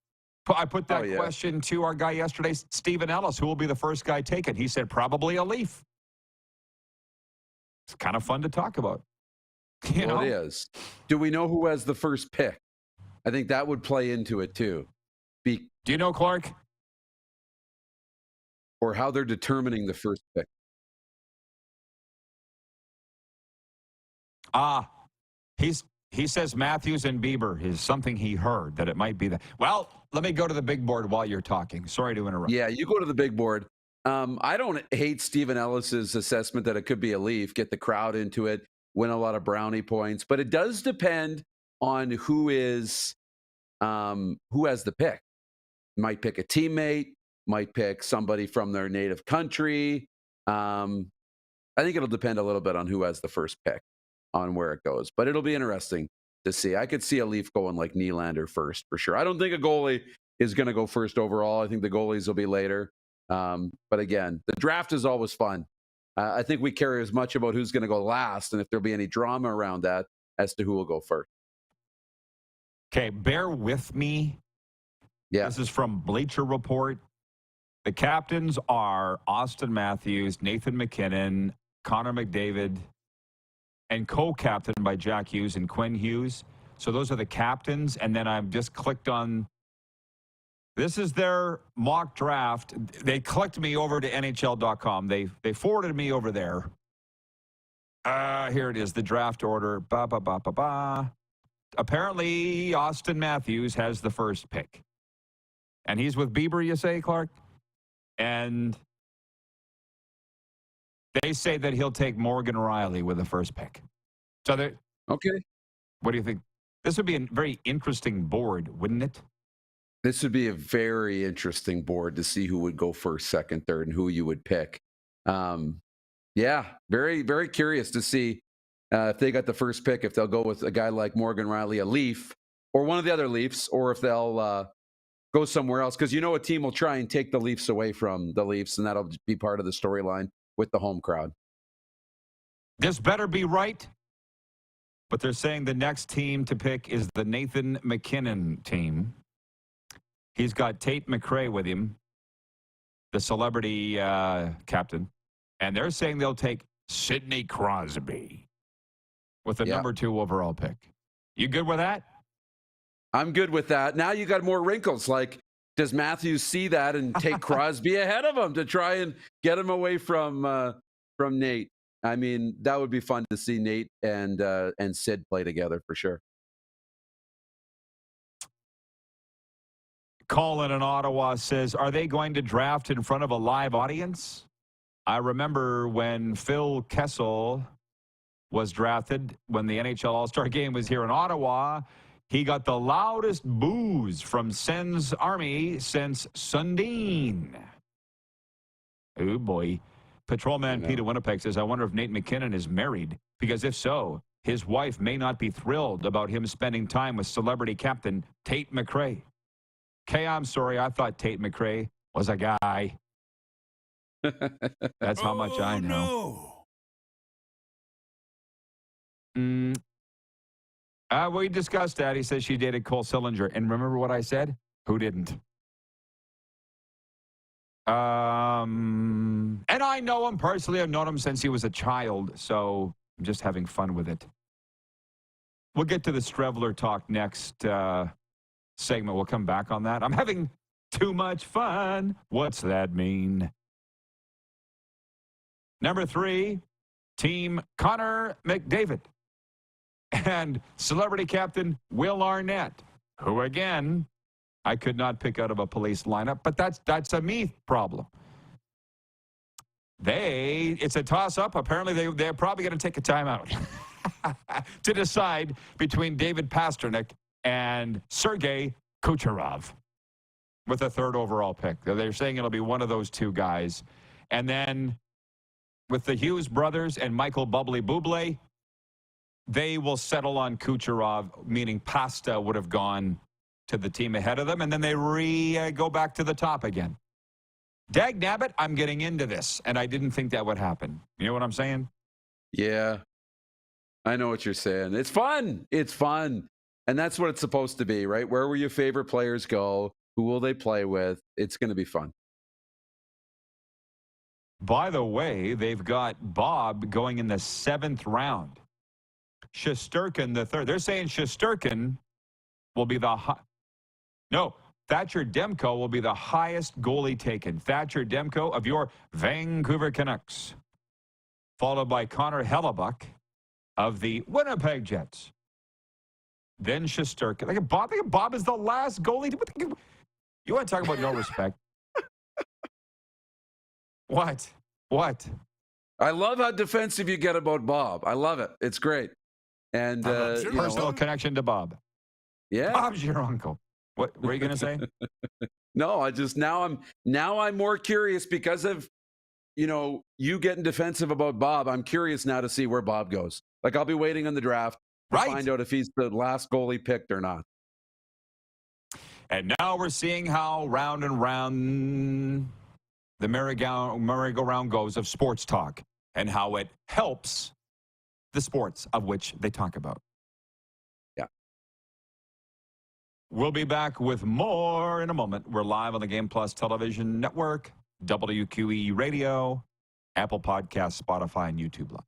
I put that question to our guy yesterday, Stephen Ellis, who will be the first guy taken. He said probably a Leaf. It's kind of fun to talk about. It is. Do we know who has the first pick? I think that would play into it too. Do you know, Clark? Or how they're determining the first pick. He says Matthews and Bieber is something he heard, that it might be that. Well, let me go to the big board while you're talking. Sorry to interrupt. Yeah, you go to the big board. I don't hate Stephen Ellis's assessment that it could be a Leaf, get the crowd into it, win a lot of brownie points, but it does depend on who has the pick. Might pick a teammate, might pick somebody from their native country. I think it'll depend a little bit on who has the first pick on where it goes, but it'll be interesting to see. I could see a Leaf going like Nylander first for sure. I don't think a goalie is going to go first overall. I think the goalies will be later. But again, the draft is always fun. I think we care as much about who's going to go last and if there'll be any drama around that as to who will go first. Okay, bear with me. Yeah. This is from Bleacher Report. The captains are Austin Matthews, Nathan McKinnon, Connor McDavid, and co-captain by Jack Hughes and Quinn Hughes. So those are the captains. And then I've just clicked on, this is their mock draft. They clicked me over to NHL.com. They forwarded me over there. Here it is, the draft order. apparently Austin Matthews has the first pick. And he's with Bieber, you say, Clark? And they say that he'll take Morgan Riley with the first pick. So okay. What do you think? This would be a very interesting board, wouldn't it? This would be a very interesting board to see who would go first, second, third, and who you would pick. Yeah, very, very curious to see if they got the first pick, if they'll go with a guy like Morgan Riley, a Leaf, or one of the other Leafs, or if they'll go somewhere else. Because a team will try and take the Leafs away from the Leafs, and that'll be part of the storyline with the home crowd. This better be right. But they're saying the next team to pick is the Nathan McKinnon team. He's got Tate McRae with him, the celebrity captain. And they're saying they'll take Sidney Crosby with the number 2 overall pick. You good with that? I'm good with that. Now you got more wrinkles. Like, does Matthews see that and take Crosby ahead of him to try and get him away from Nate? I mean, that would be fun to see Nate and Sid play together for sure. Colin in Ottawa says, are they going to draft in front of a live audience? I remember when Phil Kessel was drafted, when the NHL All-Star Game was here in Ottawa, he got the loudest boos from Sen's Army since Sundin. Oh, boy. Patrolman Peter Winnipeg says, I wonder if Nate McKinnon is married, because if so, his wife may not be thrilled about him spending time with celebrity captain Tate McRae. Kay, I'm sorry, I thought Tate McRae was a guy. That's how much I know. We discussed that. He says she dated Cole Sillinger. And remember what I said? Who didn't? And I know him personally. I've known him since he was a child, so I'm just having fun with it. We'll get to the Strevler talk next segment. We'll come back on that. I'm having too much fun. What's that mean? Number 3, Team Connor McDavid and celebrity captain Will Arnett, who, again, I could not pick out of a police lineup, but that's a me problem. It's a toss-up. Apparently, they're probably going to take a timeout to decide between David Pastrnak and Sergei Kucherov with a 3rd overall pick. They're saying it'll be one of those two guys. And then with the Hughes brothers and Michael Bubbly Bublé, they will settle on Kucherov, meaning Pasta would have gone to the team ahead of them, and then they go back to the top again. Dag nabbit, I'm getting into this, and I didn't think that would happen. You know what I'm saying? Yeah, I know what you're saying. It's fun. It's fun. And that's what it's supposed to be, right? Where will your favorite players go? Who will they play with? It's going to be fun. By the way, they've got Bob going in the 7th round. Shesterkin the 3rd. They're saying Shesterkin will be Thatcher Demko will be the highest goalie taken. Thatcher Demko of your Vancouver Canucks. Followed by Connor Hellebuck of the Winnipeg Jets. Then Shesterkin. I think Bob is the last goalie. You want to talk about no respect? What? I love how defensive you get about Bob. I love it. It's great. And personal connection to Bob. Yeah. Bob's your uncle. What were you going to say? No, now I'm more curious because of, you getting defensive about Bob. I'm curious now to see where Bob goes. Like, I'll be waiting on the draft to find out if he's the last goalie picked or not. And now we're seeing how round and round the merry-go-round goes of sports talk and how it helps the sports of which they talk about. Yeah. We'll be back with more in a moment. We're live on the Game Plus Television Network, WQE Radio, Apple Podcasts, Spotify, and YouTube Live.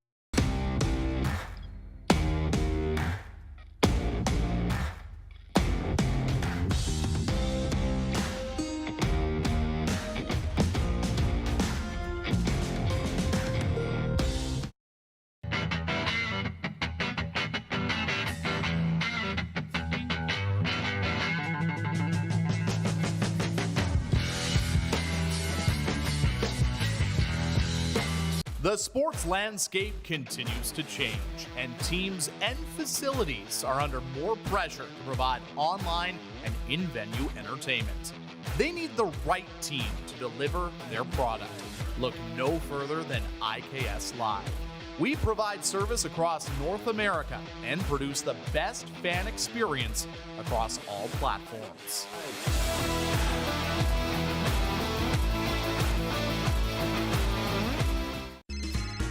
The sports landscape continues to change, and teams and facilities are under more pressure to provide online and in-venue entertainment. They need the right team to deliver their product. Look no further than IKS Live. We provide service across North America and produce the best fan experience across all platforms.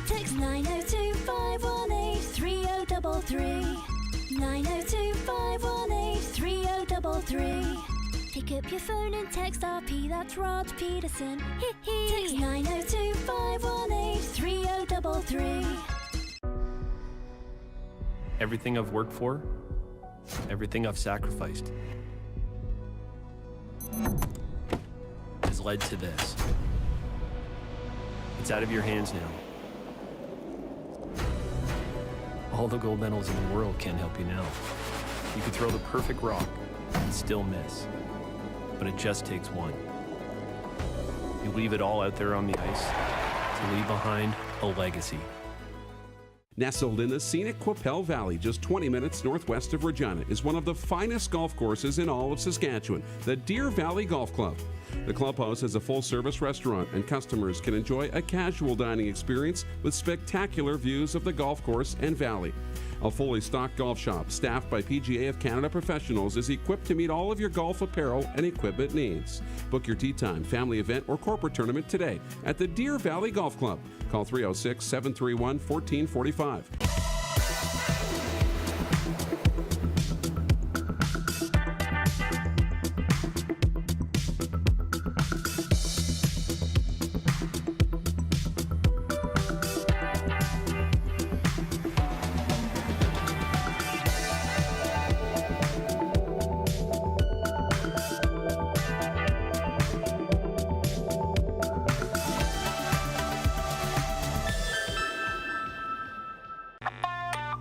Text 902-518-3033. 902-518-3033. Pick up your phone and text RP, that's Rod Pedersen. Text 902-518-3033. Everything I've worked for, everything I've sacrificed, has led to this. It's out of your hands now. All the gold medals in the world can't help you now. You could throw the perfect rock and still miss, but it just takes one. You leave it all out there on the ice to leave behind a legacy. Nestled in the scenic Qu'Appelle Valley, just 20 minutes northwest of Regina, is one of the finest golf courses in all of Saskatchewan, the Deer Valley Golf Club. The clubhouse has a full-service restaurant, and customers can enjoy a casual dining experience with spectacular views of the golf course and valley. A fully stocked golf shop, staffed by PGA of Canada professionals, is equipped to meet all of your golf apparel and equipment needs. Book your tee time, family event, or corporate tournament today at the Deer Valley Golf Club. Call 306-731-1445.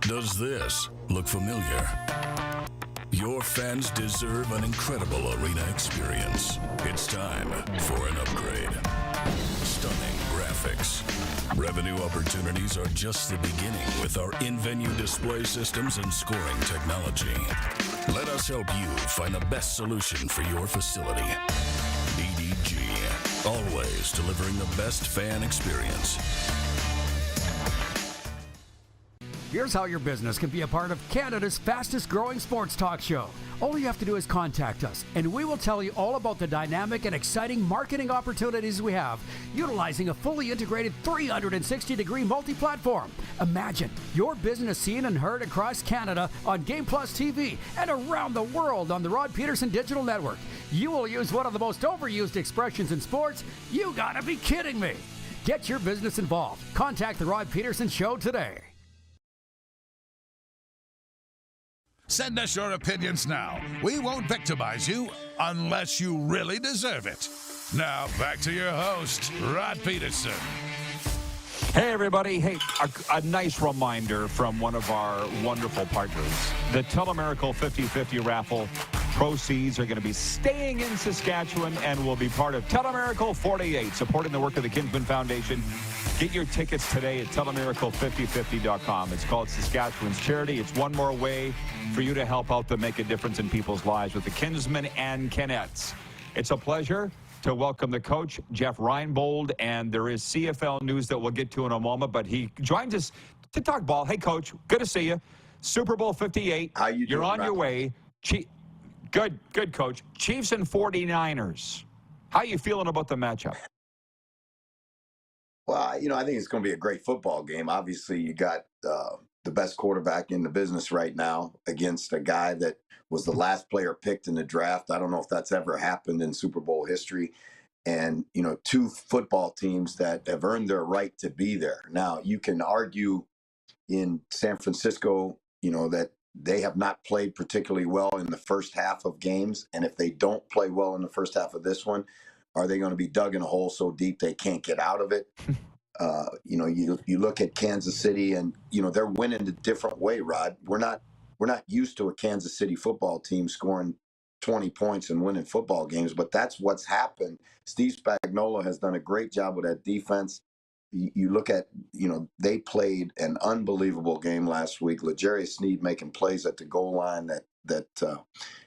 Does this look familiar? Your fans deserve an incredible arena experience. It's time for an upgrade. Stunning graphics. Revenue opportunities are just the beginning with our in-venue display systems and scoring technology. Let us help you find the best solution for your facility. EDG, always delivering the best fan experience. Here's how your business can be a part of Canada's fastest growing sports talk show. All you have to do is contact us, and we will tell you all about the dynamic and exciting marketing opportunities we have, utilizing a fully integrated 360-degree multi-platform. Imagine your business seen and heard across Canada on Game Plus TV and around the world on the Rod Pedersen Digital Network. You will use one of the most overused expressions in sports. You gotta be kidding me. Get your business involved. Contact the Rod Pedersen Show today. Send us your opinions now. We won't victimize you unless you really deserve it. Now, back to your host, Rod Pedersen. Hey, everybody. Hey, a nice reminder from one of our wonderful partners. The Telemiracle 50/50 raffle proceeds are going to be staying in Saskatchewan and will be part of Telemiracle 48, supporting the work of the Kinsman Foundation. Get your tickets today at telemiracle5050.com. It's called Saskatchewan's Charity. It's one more way for you to help out to make a difference in people's lives with the Kinsman and Kenettes. It's a pleasure to welcome the coach, Jeff Reinebold, and there is CFL news that we'll get to in a moment, but he joins us to talk ball. Hey, Coach, good to see you. Super Bowl 58. How you doing? You're on your way. Good, Coach. Chiefs and 49ers. How are you feeling about the matchup? Well, I think it's going to be a great football game. Obviously, you got the best quarterback in the business right now against a guy that was the last player picked in the draft. I don't know if that's ever happened in Super Bowl history. And, two football teams that have earned their right to be there. Now, you can argue in San Francisco, that they have not played particularly well in the first half of games. And if they don't play well in the first half of this one, are they going to be dug in a hole so deep they can't get out of it? You look at Kansas City, and they're winning a different way. Rod, we're not used to a Kansas City football team scoring 20 points and winning football games, but that's what's happened. Steve Spagnuolo has done a great job with that defense. you look at, they played an unbelievable game last week. L'Jarius Sneed making plays at the goal line that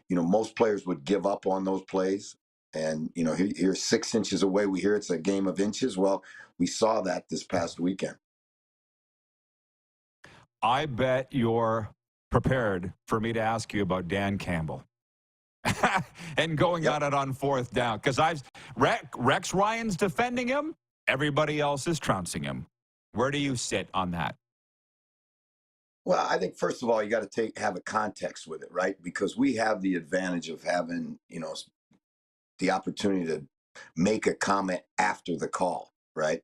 most players would give up on those plays. And, you're 6 inches away. We hear it's a game of inches. Well, we saw that this past weekend. I bet you're prepared for me to ask you about Dan Campbell and going at it on 4th down. Because Rex Ryan's defending him. Everybody else is trouncing him. Where do you sit on that? Well, I think first of all, you got to have a context with it, right? Because we have the advantage of having, the opportunity to make a comment after the call, right?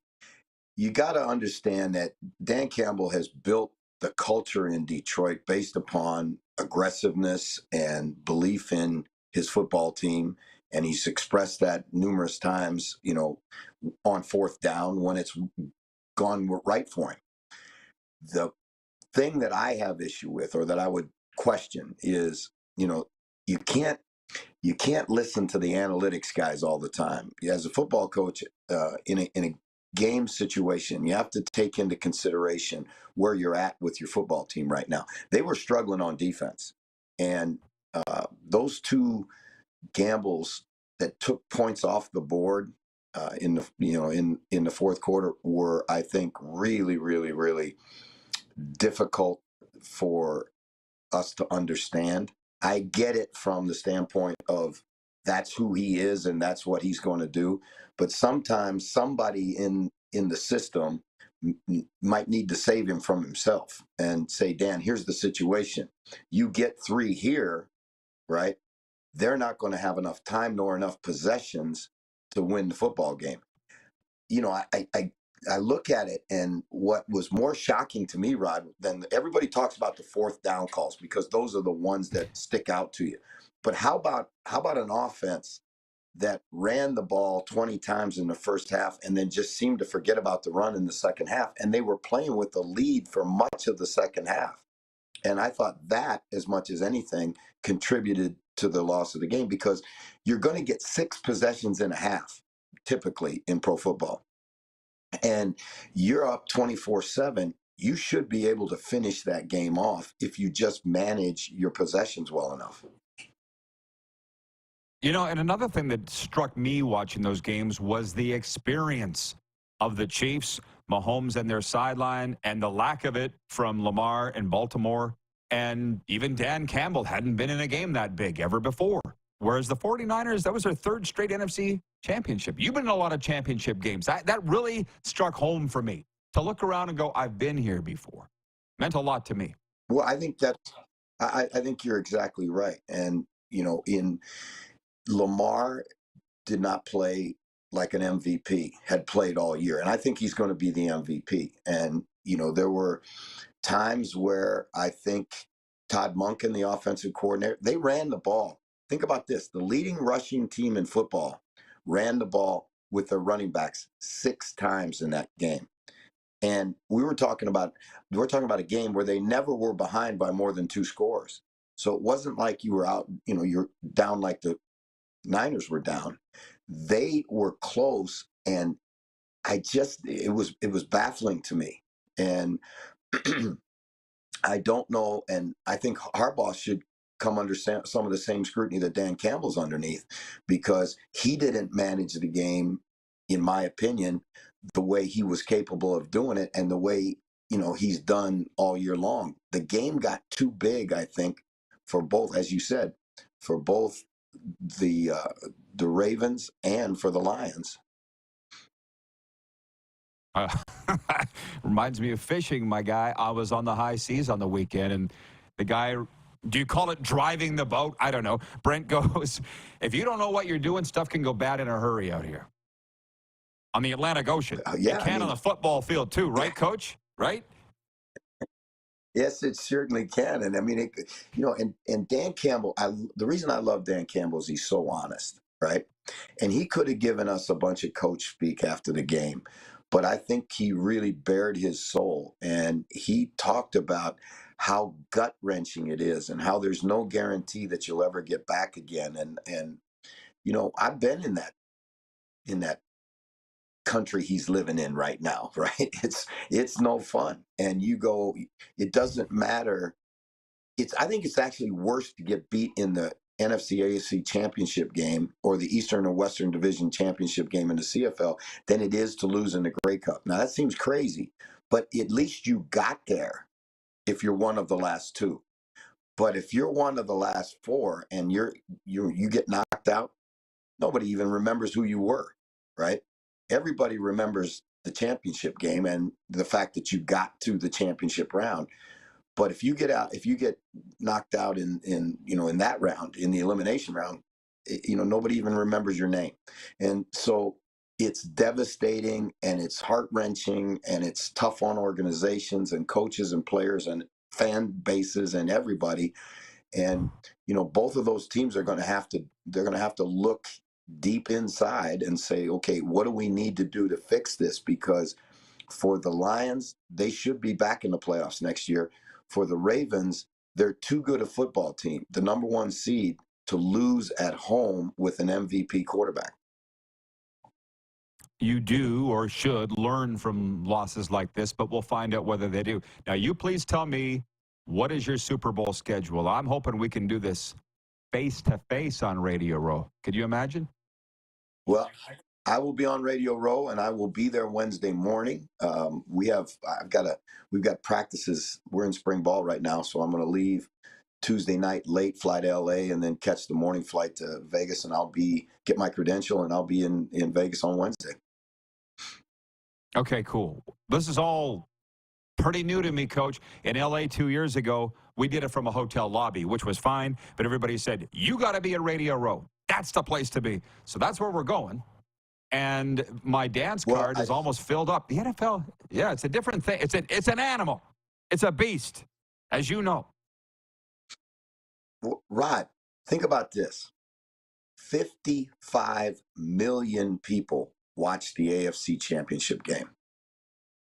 You got to understand that Dan Campbell has built the culture in Detroit based upon aggressiveness and belief in his football team. And he's expressed that numerous times, on 4th down when it's gone right for him. The thing that I have issue with, or that I would question, is, you can't listen to the analytics guys all the time. As a football coach, in a game situation, you have to take into consideration where you're at with your football team right now. They were struggling on defense, and those two gambles that took points off the board in the fourth quarter were, I think, really, really, really difficult for us to understand. I get it from the standpoint of that's who he is and that's what he's going to do. But sometimes somebody in the system might need to save him from himself and say, Dan, here's the situation. You get 3 here, right? They're not going to have enough time nor enough possessions to win the football game. I look at it, and what was more shocking to me, Rod, than everybody talks about the 4th down calls because those are the ones that stick out to you. But how about an offense that ran the ball 20 times in the first half and then just seemed to forget about the run in the second half, and they were playing with the lead for much of the second half. And I thought that, as much as anything, contributed to the loss of the game, because you're going to get 6 possessions in a half, typically in pro football. And you're up 24-7. You should be able to finish that game off if you just manage your possessions well enough. And another thing that struck me watching those games was the experience of the Chiefs, Mahomes and their sideline, and the lack of it from Lamar in Baltimore. And even Dan Campbell hadn't been in a game that big ever before. Whereas the 49ers, that was their 3rd straight NFC championship. You've been in a lot of championship games. That really struck home for me, to look around and go, I've been here before. Meant a lot to me. Well, I think I think you're exactly right. And, in Lamar did not play like an MVP, had played all year. And I think he's going to be the MVP. And, there were times where I think Todd Monken, the offensive coordinator, they ran the ball. Think about this. The leading rushing team in football ran the ball with their running backs 6 times in that game. And we're talking about a game where they never were behind by more than 2 scores. So it wasn't like you were out, you're down like the Niners were down. They were close, and it was baffling to me. And I don't know, and I think Harbaugh should come under some of the same scrutiny that Dan Campbell's underneath, because he didn't manage the game, in my opinion, the way he was capable of doing it and the way, he's done all year long. The game got too big, I think, for both, as you said, for both the Ravens and for the Lions. Reminds me of fishing, my guy. I was on the high seas on the weekend, and the guy, do you call it driving the boat? I don't know. Brent goes, if you don't know what you're doing, stuff can go bad in a hurry out here. On the Atlantic Ocean. Yeah, it can on the football field too, right, Coach? Right? Yes, it certainly can. And I mean, and Dan Campbell, the reason I love Dan Campbell is he's so honest, right? And he could have given us a bunch of coach speak after the game, but I think he really bared his soul. And he talked about how gut-wrenching it is and how there's no guarantee that you'll ever get back again. And I've been in that country he's living in right now, right? It's no fun. And you go, it doesn't matter. I think it's actually worse to get beat in the NFC AFC championship game or the Eastern or Western Division championship game in the CFL than it is to lose in the Grey Cup. Now that seems crazy, but at least you got there if you're one of the last two. But if you're one of the last four and you get knocked out, nobody even remembers who you were, right? Everybody remembers the championship game and the fact that you got to the championship round. But if you get knocked out in that round, in the elimination round, nobody even remembers your name. And so it's devastating and it's heart-wrenching and it's tough on organizations and coaches and players and fan bases and everybody. And both of those teams are going to have to look deep inside and say, okay, what do we need to do to fix this? Because for the Lions, they should be back in the playoffs next year. For the Ravens, they're too good a football team, the number one seed, to lose at home with an MVP quarterback. You do or should learn from losses like this, but we'll find out whether they do. Now, you please tell me, what is your Super Bowl schedule? I'm hoping we can do this face-to-face on Radio Row. Could you imagine? Well, I will be on Radio Row, and I will be there Wednesday morning. We've got practices. We're in spring ball right now, so I'm going to leave Tuesday night late, fly to LA, and then catch the morning flight to Vegas, and get my credential, and I'll be in Vegas on Wednesday. Okay, cool. This is all pretty new to me, Coach. In LA 2 years ago, we did it from a hotel lobby, which was fine, but everybody said, you got to be at Radio Row. That's the place to be. So that's where we're going. And my dance card is almost filled up. The NFL, yeah, it's a different thing. It's an animal. It's a beast, as you know. Rod, think about this. 55 million people watched the AFC Championship game.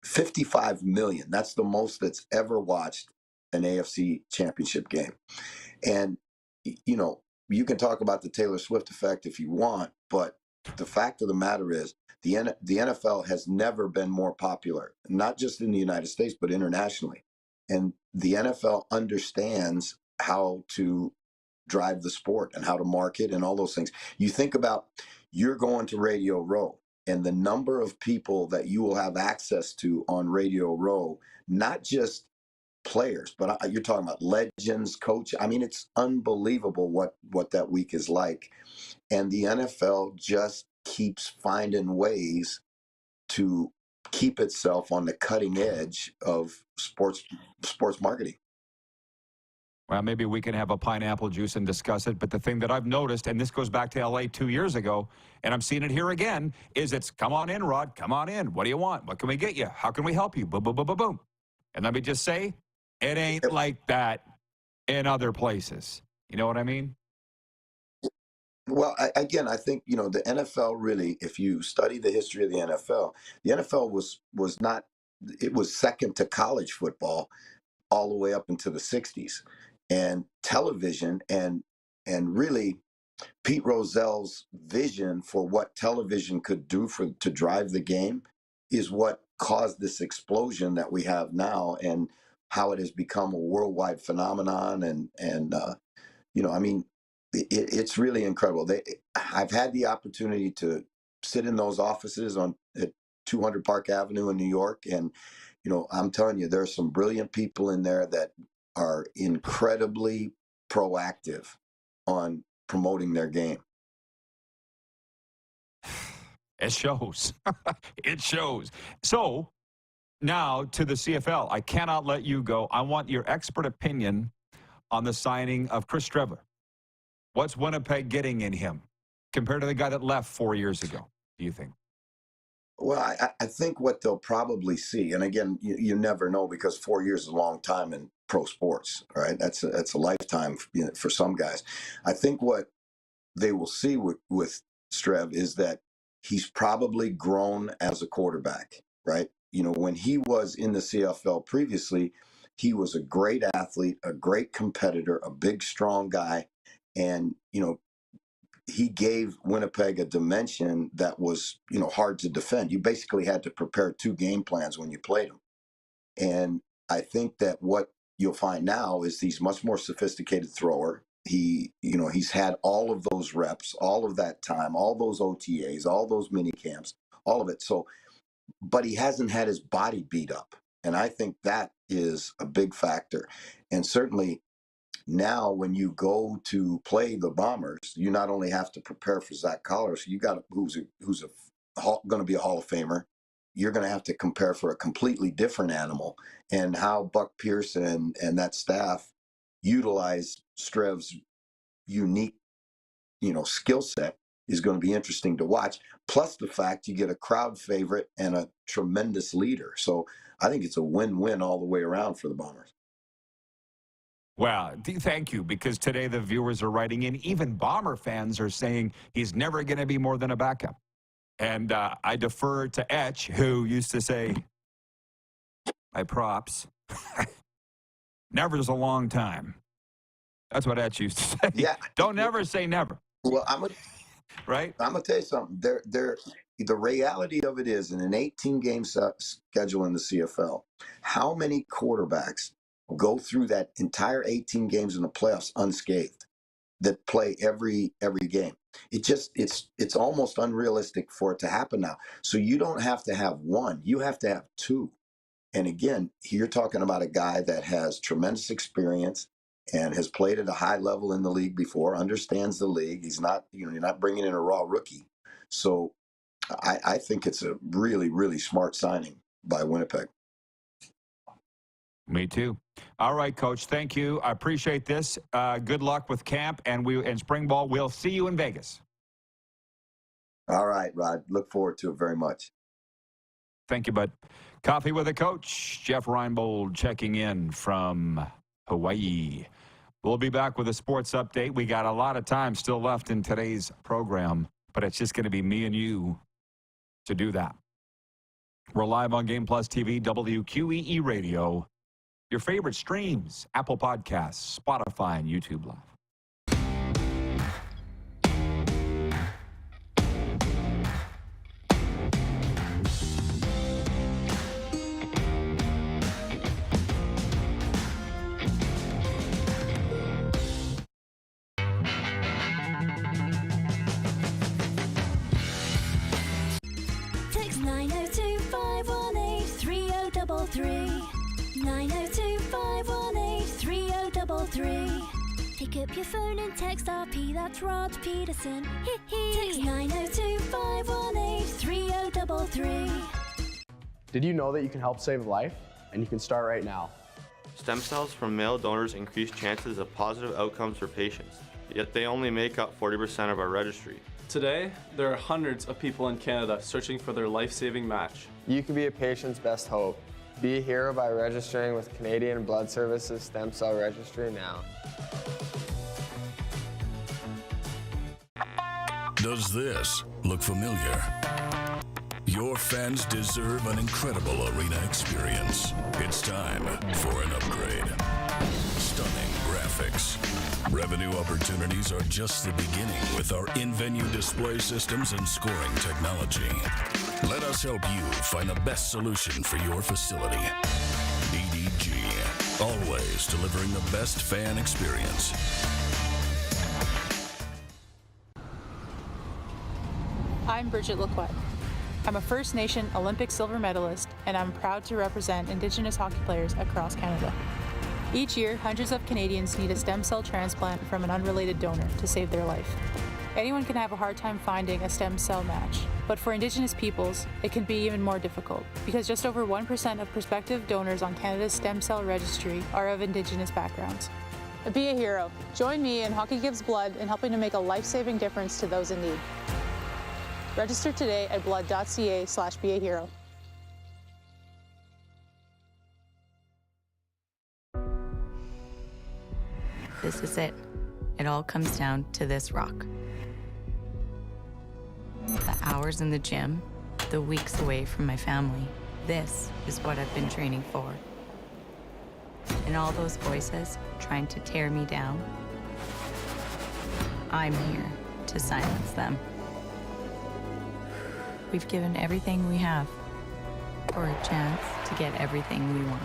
55 million. That's the most that's ever watched an AFC Championship game. And, you can talk about the Taylor Swift effect if you want, but the fact of the matter is the NFL has never been more popular, not just in the United States, but internationally. And the NFL understands how to drive the sport and how to market and all those things. You think about, you're going to Radio Row and the number of people that you will have access to on Radio Row, not just players, but you're talking about legends, coach. I mean, it's unbelievable what that week is like. And the NFL just keeps finding ways to keep itself on the cutting edge of sports marketing. Well, maybe we can have a pineapple juice and discuss it. But the thing that I've noticed, and this goes back to LA 2 years ago, and I'm seeing it here again, is it's come on in, Rod, come on in. What do you want? What can we get you? How can we help you? Boom, boom, boom, boom, boom. And let me just say, it ain't like that in other places. You know what I mean? Well, I think, the NFL really, if you study the history of the NFL was not, it was second to college football all the way up into the 60s. And television and really Pete Rozell's vision for what television could do to drive the game is what caused this explosion that we have now, and how it has become a worldwide phenomenon. And I mean, it's really incredible. I've had the opportunity to sit in those offices at 200 Park Avenue in New York, and I'm telling you, there's some brilliant people in there that are incredibly proactive on promoting their game. It shows. It shows. So now to the CFL. I cannot let you go. I want your expert opinion on the signing of Chris Streveler. What's Winnipeg getting in him compared to the guy that left 4 years ago, do you think? Well, I think what they'll probably see, and again, you never know, because 4 years is a long time in pro sports, right? That's a lifetime for some guys. I think what they will see with Strev is that he's probably grown as a quarterback, right? When he was in the CFL previously, he was a great athlete, a great competitor, a big, strong guy. And, he gave Winnipeg a dimension that was, hard to defend. You basically had to prepare 2 game plans when you played him. And I think that what you'll find now is he's much more sophisticated thrower. He's had all of those reps, all of that time, all those OTAs, all those mini camps, all of it. So, but he hasn't had his body beat up. And I think that is a big factor. And certainly now when you go to play the Bombers, you not only have to prepare for Zach Collar, so you got who's going to be a Hall of Famer. You're going to have to compare for a completely different animal, and how Buck Pedersen and that staff utilize Strev's unique, skill set is going to be interesting to watch. Plus the fact you get a crowd favorite and a tremendous leader. So I think it's a win-win all the way around for the Bombers. Well, thank you, because today the viewers are writing in. Even Bomber fans are saying he's never going to be more than a backup. And I defer to Etch, who used to say, my props, never's a long time. That's what Etch used to say. Yeah. Don't never say never. Well, right? I'm going to tell you something. The reality of it is, in an 18-game schedule in the CFL, how many quarterbacks go through that entire 18 games in the playoffs unscathed, that play every game? It's almost unrealistic for it to happen now. So you don't have to have one, you have to have 2. And again, you're talking about a guy that has tremendous experience and has played at a high level in the league before, understands the league. He's not, you're not bringing in a raw rookie. So I think it's a really, really smart signing by Winnipeg. Me too. All right, Coach. Thank you. I appreciate this. Good luck with camp and spring ball. We'll see you in Vegas. All right, Rod. Look forward to it very much. Thank you, bud. Coffee with a Coach. Jeff Reinebold checking in from Hawaii. We'll be back with a sports update. We got a lot of time still left in today's program, but it's just going to be me and you to do that. We're live on Game Plus TV, WQEE Radio. Your favorite streams, Apple Podcasts, Spotify, and YouTube Live. Text 902-518-3033. 902-518-3033. Pick up your phone and text RP, that's Rod Pedersen. Text 902-518-3033. Did you know that you can help save a life? And you can start right now. Stem cells from male donors increase chances of positive outcomes for patients, yet they only make up 40% of our registry. Today, there are hundreds of people in Canada searching for their life-saving match. You can be a patient's best hope. Be a hero by registering with Canadian Blood Services Stem Cell Registry now. Does this look familiar? Your fans deserve an incredible arena experience. It's time for an upgrade. Stunning graphics. Revenue opportunities are just the beginning with our in-venue display systems and scoring technology. Let us help you find the best solution for your facility. EDG, always delivering the best fan experience. I'm Bridget Lacquette. I'm a First Nation Olympic silver medalist, and I'm proud to represent Indigenous hockey players across Canada. Each year, hundreds of Canadians need a stem cell transplant from an unrelated donor to save their life. Anyone can have a hard time finding a stem cell match, but for Indigenous peoples, it can be even more difficult because just over 1% of prospective donors on Canada's stem cell registry are of Indigenous backgrounds. Be a hero. Join me in Hockey Gives Blood in helping to make a life-saving difference to those in need. Register today at blood.ca/beahero. This is it. It all comes down to this rock. The hours in the gym, the weeks away from my family. This is what I've been training for. And all those voices trying to tear me down. I'm here to silence them. We've given everything we have for a chance to get everything we want.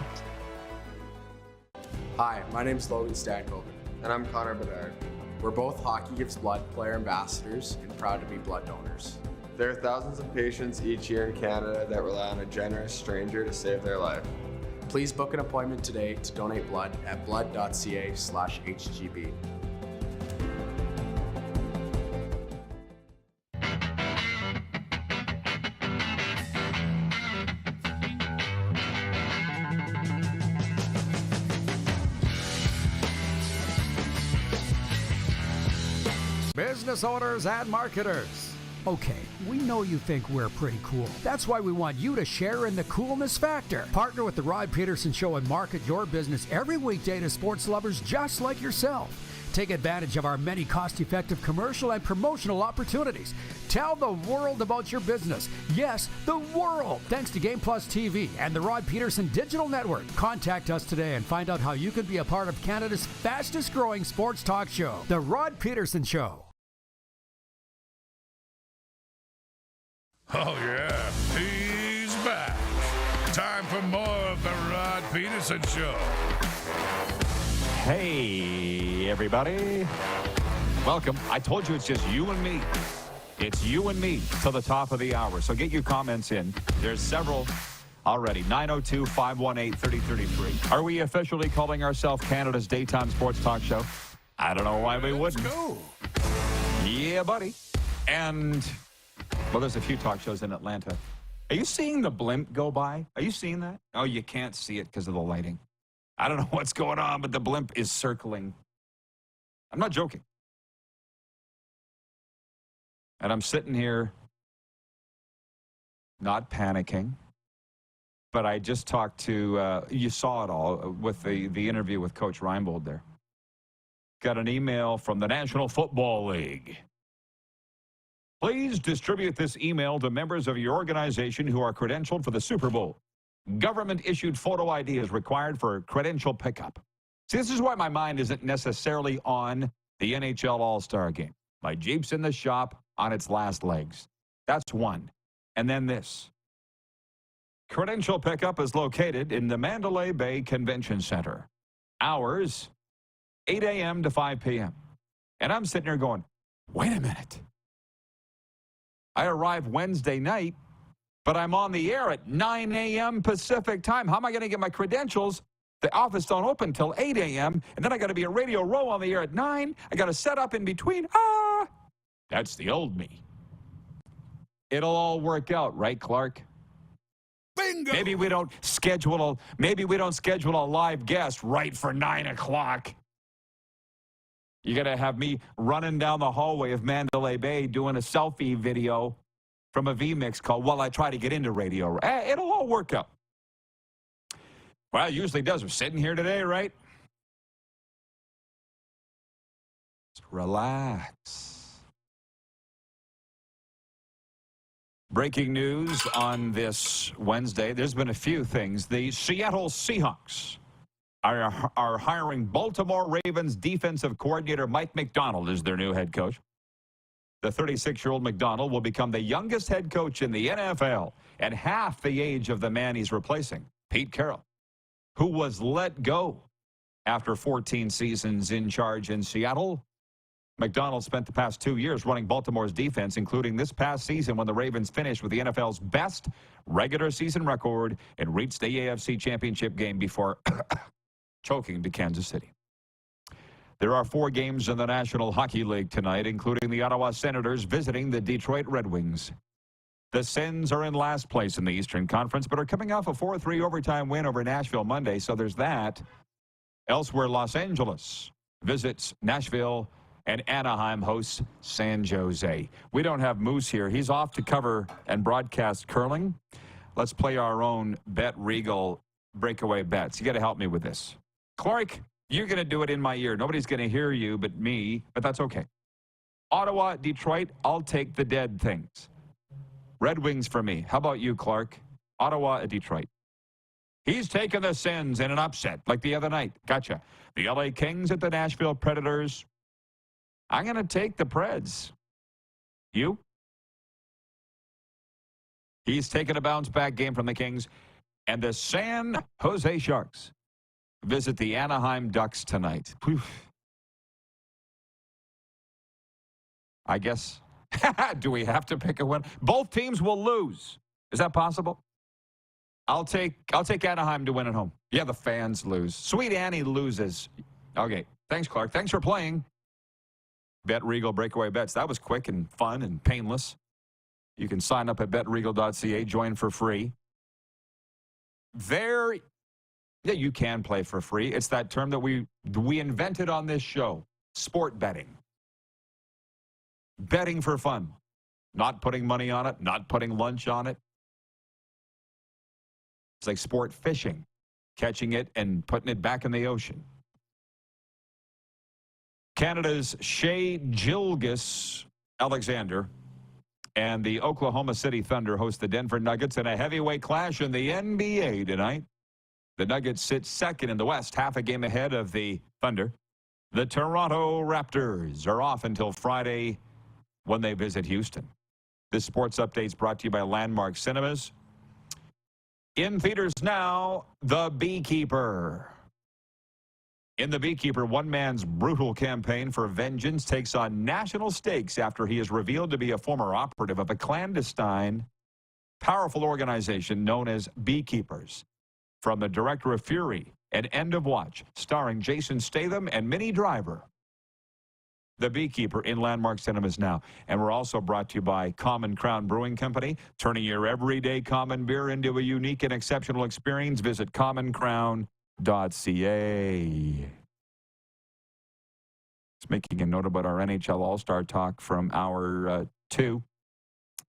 Hi, my name's Logan Stankoven. And I'm Connor Bedard. We're both Hockey Gives Blood player ambassadors and proud to be blood donors. There are thousands of patients each year in Canada that rely on a generous stranger to save their life. Please book an appointment today to donate blood at blood.ca/HGB. Business owners and marketers. Okay, we know you think we're pretty cool. That's why we want you to share in the coolness factor. Partner with the Rod Pedersen Show and market your business every weekday to sports lovers just like yourself. Take advantage of our many cost-effective commercial and promotional opportunities. Tell the world about your business. Yes, the world. Thanks to Game Plus TV and the Rod Pedersen Digital Network. Contact us today and find out how you can be a part of Canada's fastest-growing sports talk show, The Rod Pedersen Show. Oh, yeah, he's back. Time for more of the Rod Pedersen Show. Hey, everybody. Welcome. I told you it's just you and me. It's you and me till the top of the hour. So get your comments in. There's several already. 902-518-3033. Are we officially calling ourselves Canada's daytime sports talk show? I don't know why we wouldn't. Let's go. Yeah, buddy. And... well, there's a few talk shows in Atlanta. Are you seeing the blimp go by? Are you seeing that? Oh, you can't see it because of the lighting. I don't know what's going on, but the blimp is circling. I'm not joking. And I'm sitting here not panicking, but I just talked to, you saw it all with the interview with Coach Reinebold there. Got an email from the National Football League. Please distribute this email to members of your organization who are credentialed for the Super Bowl. Government-issued photo ID is required for credential pickup. See, this is why my mind isn't necessarily on the NHL All-Star Game. My Jeep's in the shop on its last legs. That's one. And then this. Credential pickup is located in the Mandalay Bay Convention Center. Hours, 8 a.m. to 5 p.m. And I'm sitting there going, wait a minute. I arrived Wednesday night, but I'm on the air at 9 a.m. Pacific time. How am I going to get my credentials? The office don't open till 8 a.m., and then I got to be at Radio Row on the air at 9. I got to set up in between. That's the old me. It'll all work out, right, Clark? Bingo! Maybe we don't schedule a live guest right for 9 o'clock. You got to have me running down the hallway of Mandalay Bay doing a selfie video from a V-Mix call while I try to get into radio. It'll all work out. Well, it usually does. We're sitting here today, right? Just relax. Breaking news on this Wednesday. There's been a few things. The Seattle Seahawks are hiring Baltimore Ravens defensive coordinator Mike Macdonald as their new head coach. The 36-year-old Macdonald will become the youngest head coach in the NFL and half the age of the man he's replacing, Pete Carroll, who was let go after 14 seasons in charge in Seattle. Macdonald spent the past 2 years running Baltimore's defense, including this past season when the Ravens finished with the NFL's best regular season record and reached the AFC Championship game before choking to Kansas City. There are 4 games in the National Hockey League tonight, including the Ottawa Senators visiting the Detroit Red Wings. The Sens are in last place in the Eastern Conference, but are coming off a 4-3 overtime win over Nashville Monday, so there's that. Elsewhere, Los Angeles visits Nashville, and Anaheim hosts San Jose. We don't have Moose here. He's off to cover and broadcast curling. Let's play our own Bet Regal breakaway bets. You got to help me with this. Clark, you're going to do it in my ear. Nobody's going to hear you but me, but that's okay. Ottawa, Detroit, I'll take the dead things. Red Wings for me. How about you, Clark? Ottawa, Detroit. He's taking the Sens in an upset like the other night. Gotcha. The LA Kings at the Nashville Predators. I'm going to take the Preds. You? He's taken a bounce-back game from the Kings. And the San Jose Sharks visit the Anaheim Ducks tonight. Whew. I guess. Do we have to pick a win? Both teams will lose. Is that possible? I'll take Anaheim to win at home. Yeah, the fans lose. Sweet Annie loses. Okay. Thanks, Clark. Thanks for playing. Bet Regal breakaway bets. That was quick and fun and painless. You can sign up at betregal.ca, join for free. Yeah, you can play for free. It's that term that we invented on this show, sport betting. Betting for fun. Not putting money on it, not putting lunch on it. It's like sport fishing, catching it and putting it back in the ocean. Canada's Shea Gilgeous-Alexander and the Oklahoma City Thunder host the Denver Nuggets in a heavyweight clash in the NBA tonight. The Nuggets sit second in the West, half a game ahead of the Thunder. The Toronto Raptors are off until Friday when they visit Houston. This sports update is brought to you by Landmark Cinemas. In theaters now, The Beekeeper. In The Beekeeper, one man's brutal campaign for vengeance takes on national stakes after he is revealed to be a former operative of a clandestine, powerful organization known as Beekeepers. From the director of Fury and End of Watch, starring Jason Statham and Minnie Driver. The Beekeeper in Landmark Cinemas now. And we're also brought to you by Common Crown Brewing Company, turning your everyday common beer into a unique and exceptional experience. Visit commoncrown.ca. Just making a note about our NHL All-Star talk from hour 2.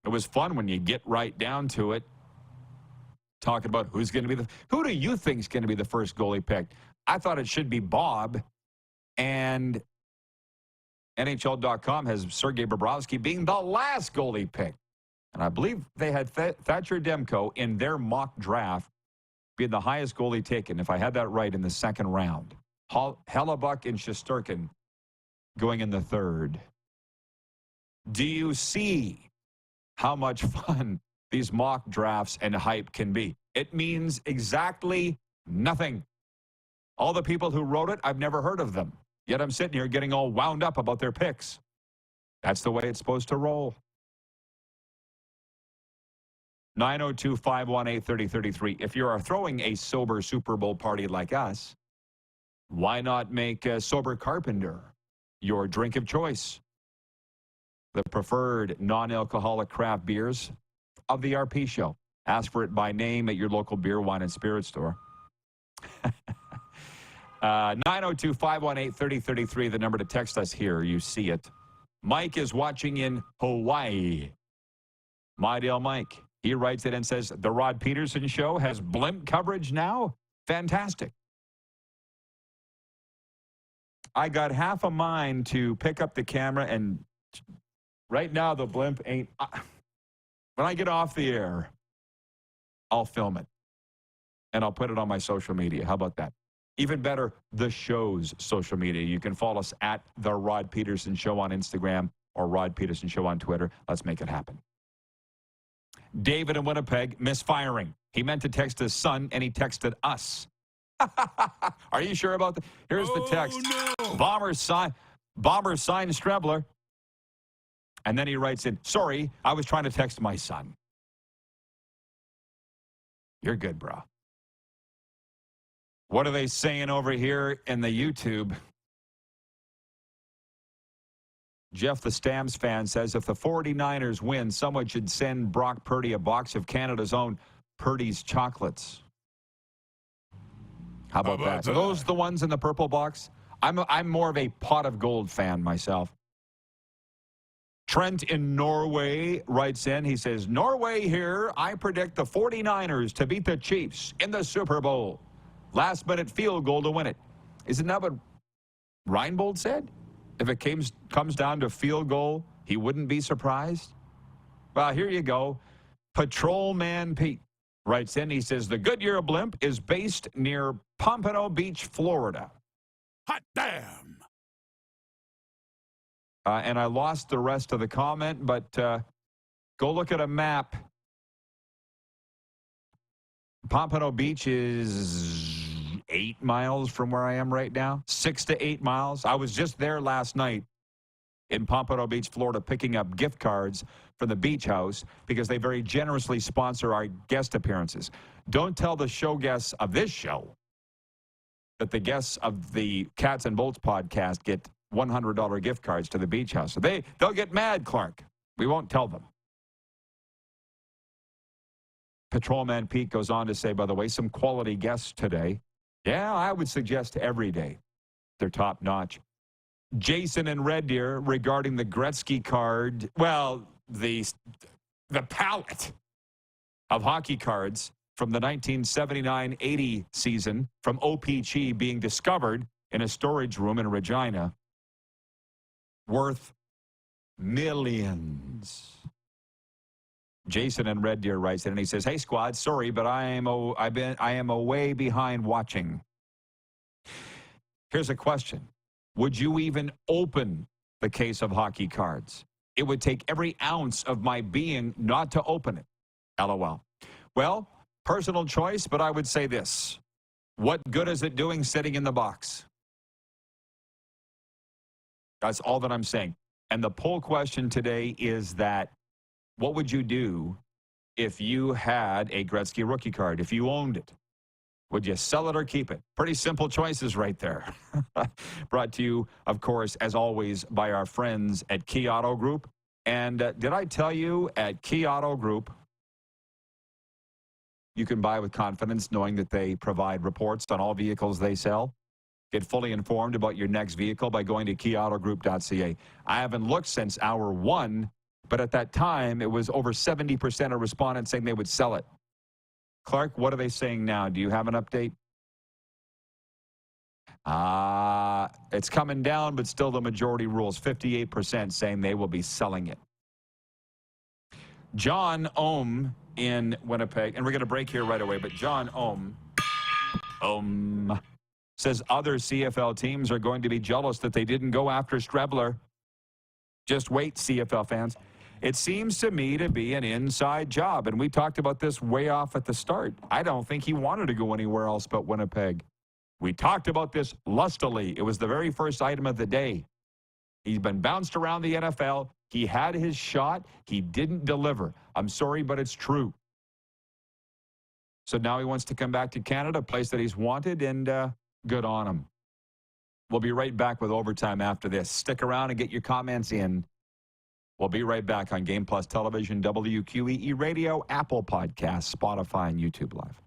It was fun when you get right down to it. Talking about who do you think is going to be the first goalie picked? I thought it should be Bob, and NHL.com has Sergei Bobrovsky being the last goalie picked. And I believe they had Thatcher Demko in their mock draft being the highest goalie taken, if I had that right, in the second round. Hellebuck and Shesterkin going in the third. Do you see how much fun these mock drafts and hype can be? It means exactly nothing. All the people who wrote it, I've never heard of them. Yet I'm sitting here getting all wound up about their picks. That's the way it's supposed to roll. 902-518-3033. If you are throwing a sober Super Bowl party like us, why not make a Sober Carpenter your drink of choice? The preferred non-alcoholic craft beers of the RP show. Ask for it by name at your local beer, wine, and spirit store. 902-518-3033, the number to text us here. You see it. Mike is watching in Hawaii. My dear Mike. He writes it and says, the Rod Pedersen show has blimp coverage now? Fantastic. I got half a mind to pick up the camera, and right now the blimp ain't. When I get off the air, I'll film it. And I'll put it on my social media. How about that? Even better, the show's social media. You can follow us at The Rod Pedersen Show on Instagram or Rod Pedersen Show on Twitter. Let's make it happen. David in Winnipeg, misfiring. He meant to text his son, and he texted us. Are you sure about that? Here's the text. No. Bomber sign Strebler. And then he writes in, sorry, I was trying to text my son. You're good, bro. What are they saying over here in the YouTube? Jeff, the Stamps fan, says if the 49ers win, someone should send Brock Purdy a box of Canada's own Purdy's chocolates. How about that? Are those the ones in the purple box? I'm more of a pot of gold fan myself. Trent in Norway writes in, he says, Norway here, I predict the 49ers to beat the Chiefs in the Super Bowl. Last-minute field goal to win it. Isn't that what Reinebold said? If it comes down to field goal, he wouldn't be surprised? Well, here you go. Patrolman Pete writes in, he says, the Goodyear blimp is based near Pompano Beach, Florida. Hot damn. And I lost the rest of the comment, but go look at a map. Pompano Beach is 8 miles from where I am right now, 6 to 8 miles. I was just there last night in Pompano Beach, Florida, picking up gift cards from the Beach House because they very generously sponsor our guest appearances. Don't tell the show guests of this show that the guests of the Cats and Bolts podcast get $100 gift cards to the Beach House. So they'll get mad, Clark. We won't tell them. Patrolman Pete goes on to say, by the way, some quality guests today. Yeah, I would suggest every day. They're top notch. Jason and Red Deer regarding the Gretzky card. Well, the palette of hockey cards from the 1979-80 season from OPG being discovered in a storage room in Regina, worth millions. Jason and Red Deer writes in and he says, "Hey squad, sorry, but I am away behind watching." Here's a question. Would you even open the case of hockey cards? It would take every ounce of my being not to open it. LOL. Well, personal choice, but I would say this. What good is it doing sitting in the box? That's all that I'm saying. And the poll question today is that, what would you do if you had a Gretzky rookie card, if you owned it? Would you sell it or keep it? Pretty simple choices right there. Brought to you, of course, as always, by our friends at Key Auto Group. And did I tell you at Key Auto Group, you can buy with confidence knowing that they provide reports on all vehicles they sell. Get fully informed about your next vehicle by going to keyautogroup.ca. I haven't looked since hour 1, but at that time, it was over 70% of respondents saying they would sell it. Clark, what are they saying now? Do you have an update? It's coming down, but still the majority rules. 58% saying they will be selling it. John Ohm in Winnipeg, and we're going to break here right away, but John Ohm says other CFL teams are going to be jealous that they didn't go after Strebler. Just wait, CFL fans. It seems to me to be an inside job, and we talked about this way off at the start. I don't think he wanted to go anywhere else but Winnipeg. We talked about this lustily. It was the very first item of the day. He's been bounced around the NFL. He had his shot. He didn't deliver. I'm sorry, but it's true. So now he wants to come back to Canada, a place that he's wanted, and good on him. We'll be right back with Overtime after this. Stick around and get your comments in. We'll be right back on Game Plus Television, WQEE Radio, Apple Podcasts, Spotify, and YouTube Live.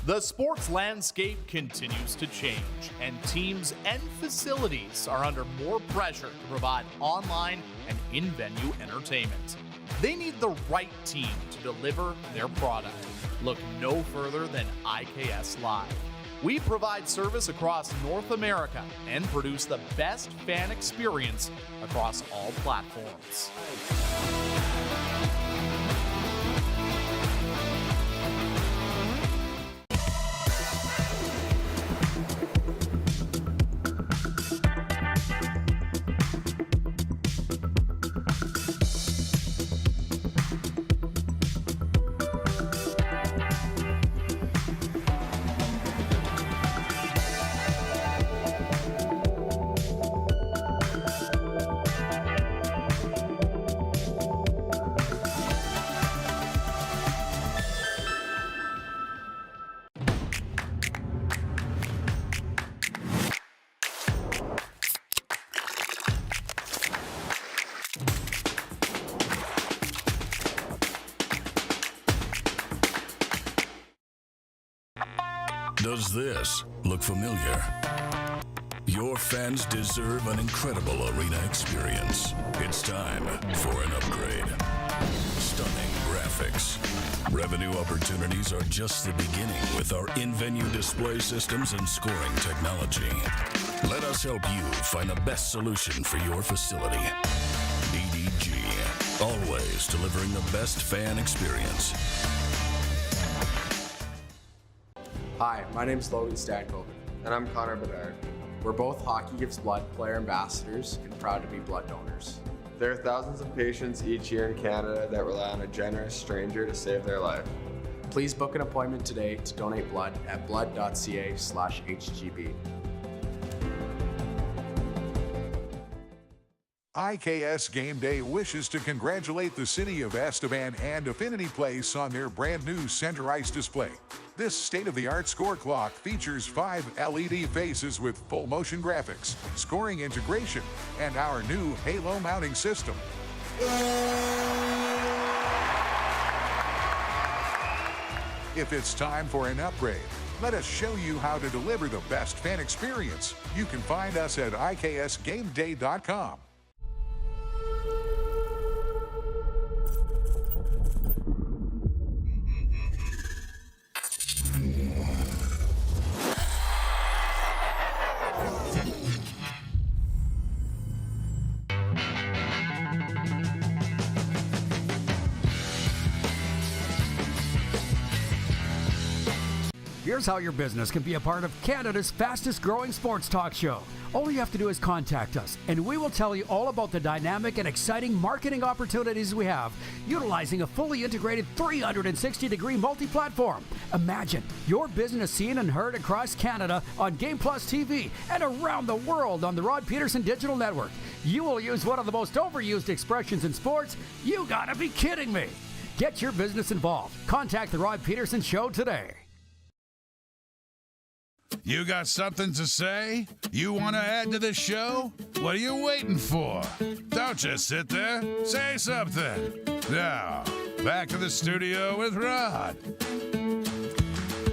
The sports landscape continues to change, and teams and facilities are under more pressure to provide online and in-venue entertainment. They need the right team to deliver their product. Look no further than IKS Live. We provide service across North America and produce the best fan experience across all platforms. Does this look familiar? Your fans deserve an incredible arena experience. It's time for an upgrade. Stunning graphics, graphics. Revenue opportunities are just the beginning with our in-venue display systems and scoring technology. Let us help you find the best solution for your facility. BDG, always delivering the best fan experience. Hi, my name's Logan Stankoven. And I'm Connor Bedard. We're both Hockey Gives Blood player ambassadors and proud to be blood donors. There are thousands of patients each year in Canada that rely on a generous stranger to save their life. Please book an appointment today to donate blood at blood.ca/HGB. IKS Game Day wishes to congratulate the city of Estevan and Affinity Place on their brand new center ice display. This state-of-the-art score clock features 5 LED faces with full motion graphics, scoring integration, and our new halo mounting system. If it's time for an upgrade, let us show you how to deliver the best fan experience. You can find us at iksgameday.com. Here's how your business can be a part of Canada's fastest growing sports talk show. All you have to do is contact us, and we will tell you all about the dynamic and exciting marketing opportunities we have, utilizing a fully integrated 360-degree multi-platform. Imagine your business seen and heard across Canada on Game Plus TV and around the world on the Rod Pedersen Digital Network. You will use one of the most overused expressions in sports. You gotta be kidding me. Get your business involved. Contact the Rod Pedersen Show today. You got something to say? You want to add to the show? What are you waiting for? Don't just sit there. Say something. Now, back to the studio with Rod.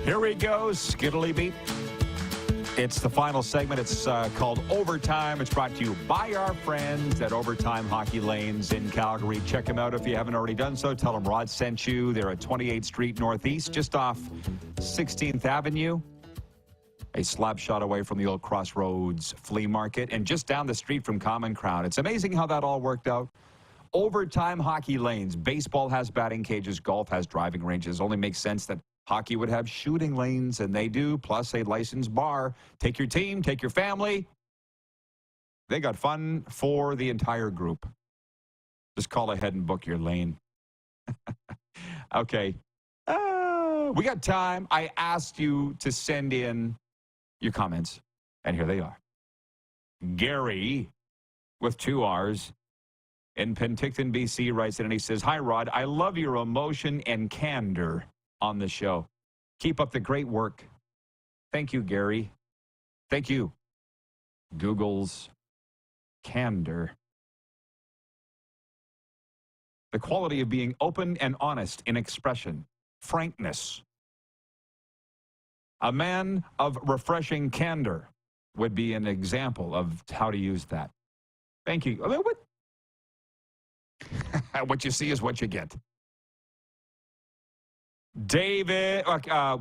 Here we go, skiddly beep. It's the final segment. It's called Overtime. It's brought to you by our friends at Overtime Hockey Lanes in Calgary. Check them out if you haven't already done so. Tell them Rod sent you. They're at 28th Street Northeast, just off 16th Avenue. A slap shot away from the old Crossroads Flea Market and just down the street from Common Crown. It's amazing how that all worked out. Overtime Hockey Lanes. Baseball has batting cages. Golf has driving ranges. Only makes sense that hockey would have shooting lanes, and they do, plus a licensed bar. Take your team, take your family. They got fun for the entire group. Just call ahead and book your lane. Okay. We got time. I asked you to send in your comments, and here they are. Gary, with 2 R's, in Penticton, BC, writes in, and he says, "Hi, Rod. I love your emotion and candor on the show. Keep up the great work." Thank you, Gary. Thank you. Google's candor. The quality of being open and honest in expression. Frankness. A man of refreshing candor would be an example of how to use that. Thank you. I mean, what you see is what you get. David, wow,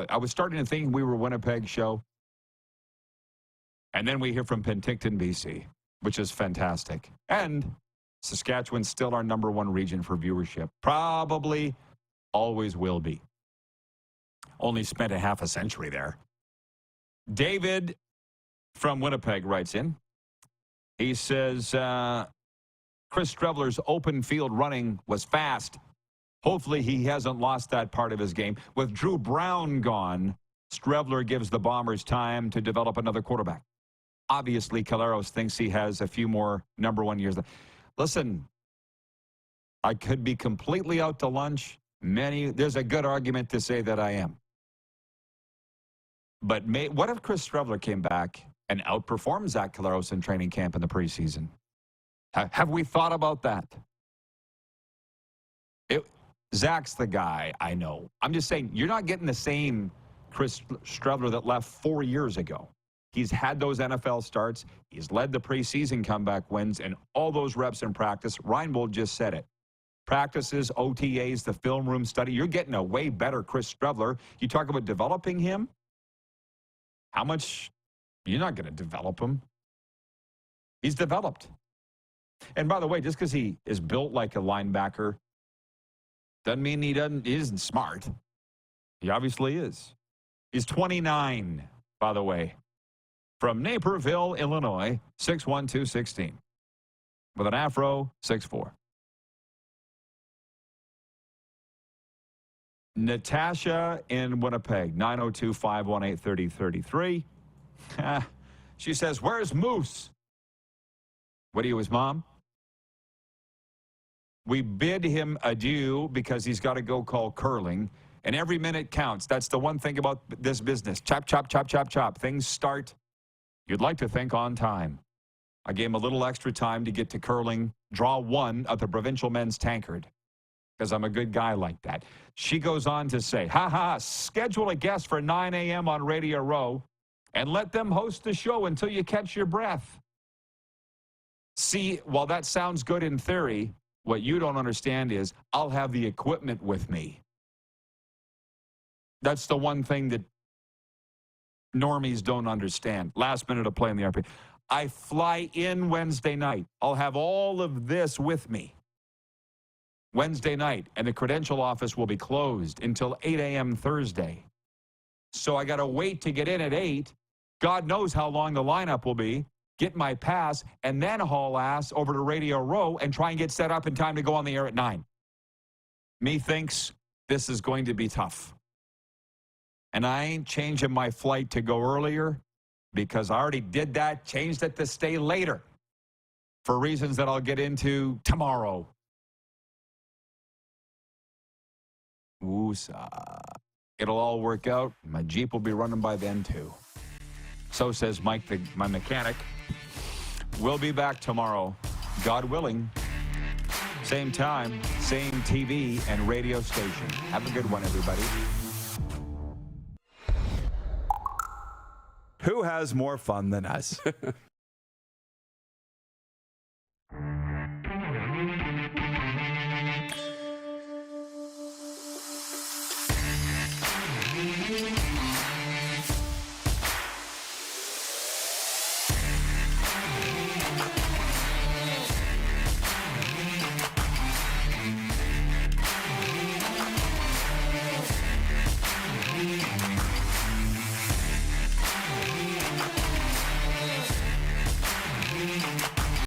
I was starting to think we were a Winnipeg show. And then we hear from Penticton, BC, which is fantastic. And Saskatchewan's still our #1 region for viewership. Probably always will be. Only spent a half a century there. David from Winnipeg writes in. He says, Chris Streveler's open field running was fast. Hopefully he hasn't lost that part of his game. With Drew Brown gone, Streveler gives the Bombers time to develop another quarterback. Obviously, Caleros thinks he has a few more #1 years. Listen, I could be completely out to lunch. There's a good argument to say that I am. But what if Chris Streveler came back and outperformed Zach Caleros in training camp in the preseason? Have we thought about that? Zach's the guy, I know. I'm just saying, you're not getting the same Chris Streveler that left 4 years ago. He's had those NFL starts. He's led the preseason comeback wins and all those reps in practice. Reinebold just said it. Practices, OTAs, the film room study. You're getting a way better Chris Streveler. You talk about developing him. How much? You're not going to develop him. He's developed. And by the way, just because he is built like a linebacker doesn't mean he isn't smart. He obviously is. He's 29, by the way. From Naperville, Illinois, 6'1", 216. With an afro, 6'4". Natasha in Winnipeg, 902-518-3033. She says, where's Moose? What are you, his mom? We bid him adieu because he's got to go call curling, and every minute counts. That's the one thing about this business. Chop, chop, chop, chop, chop. Things start, you'd like to think, on time. I gave him a little extra time to get to curling, draw one of the provincial men's tankard, because I'm a good guy like that. She goes on to say, schedule a guest for 9 a.m. on Radio Row and let them host the show until you catch your breath. See, while that sounds good in theory, what you don't understand is I'll have the equipment with me. That's the one thing that normies don't understand. Last minute of play in the RP. I fly in Wednesday night. I'll have all of this with me Wednesday night, and the credential office will be closed until 8 a.m. Thursday. So I got to wait to get in at 8. God knows how long the lineup will be. Get my pass, and then haul ass over to Radio Row and try and get set up in time to go on the air at 9. Me thinks this is going to be tough. And I ain't changing my flight to go earlier because I already did that, changed it to stay later for reasons that I'll get into tomorrow. Woosah. It'll all work out. My Jeep will be running by then, too. So says Mike, my mechanic. We'll be back tomorrow, God willing. Same time, same TV and radio station. Have a good one, everybody. Who has more fun than us?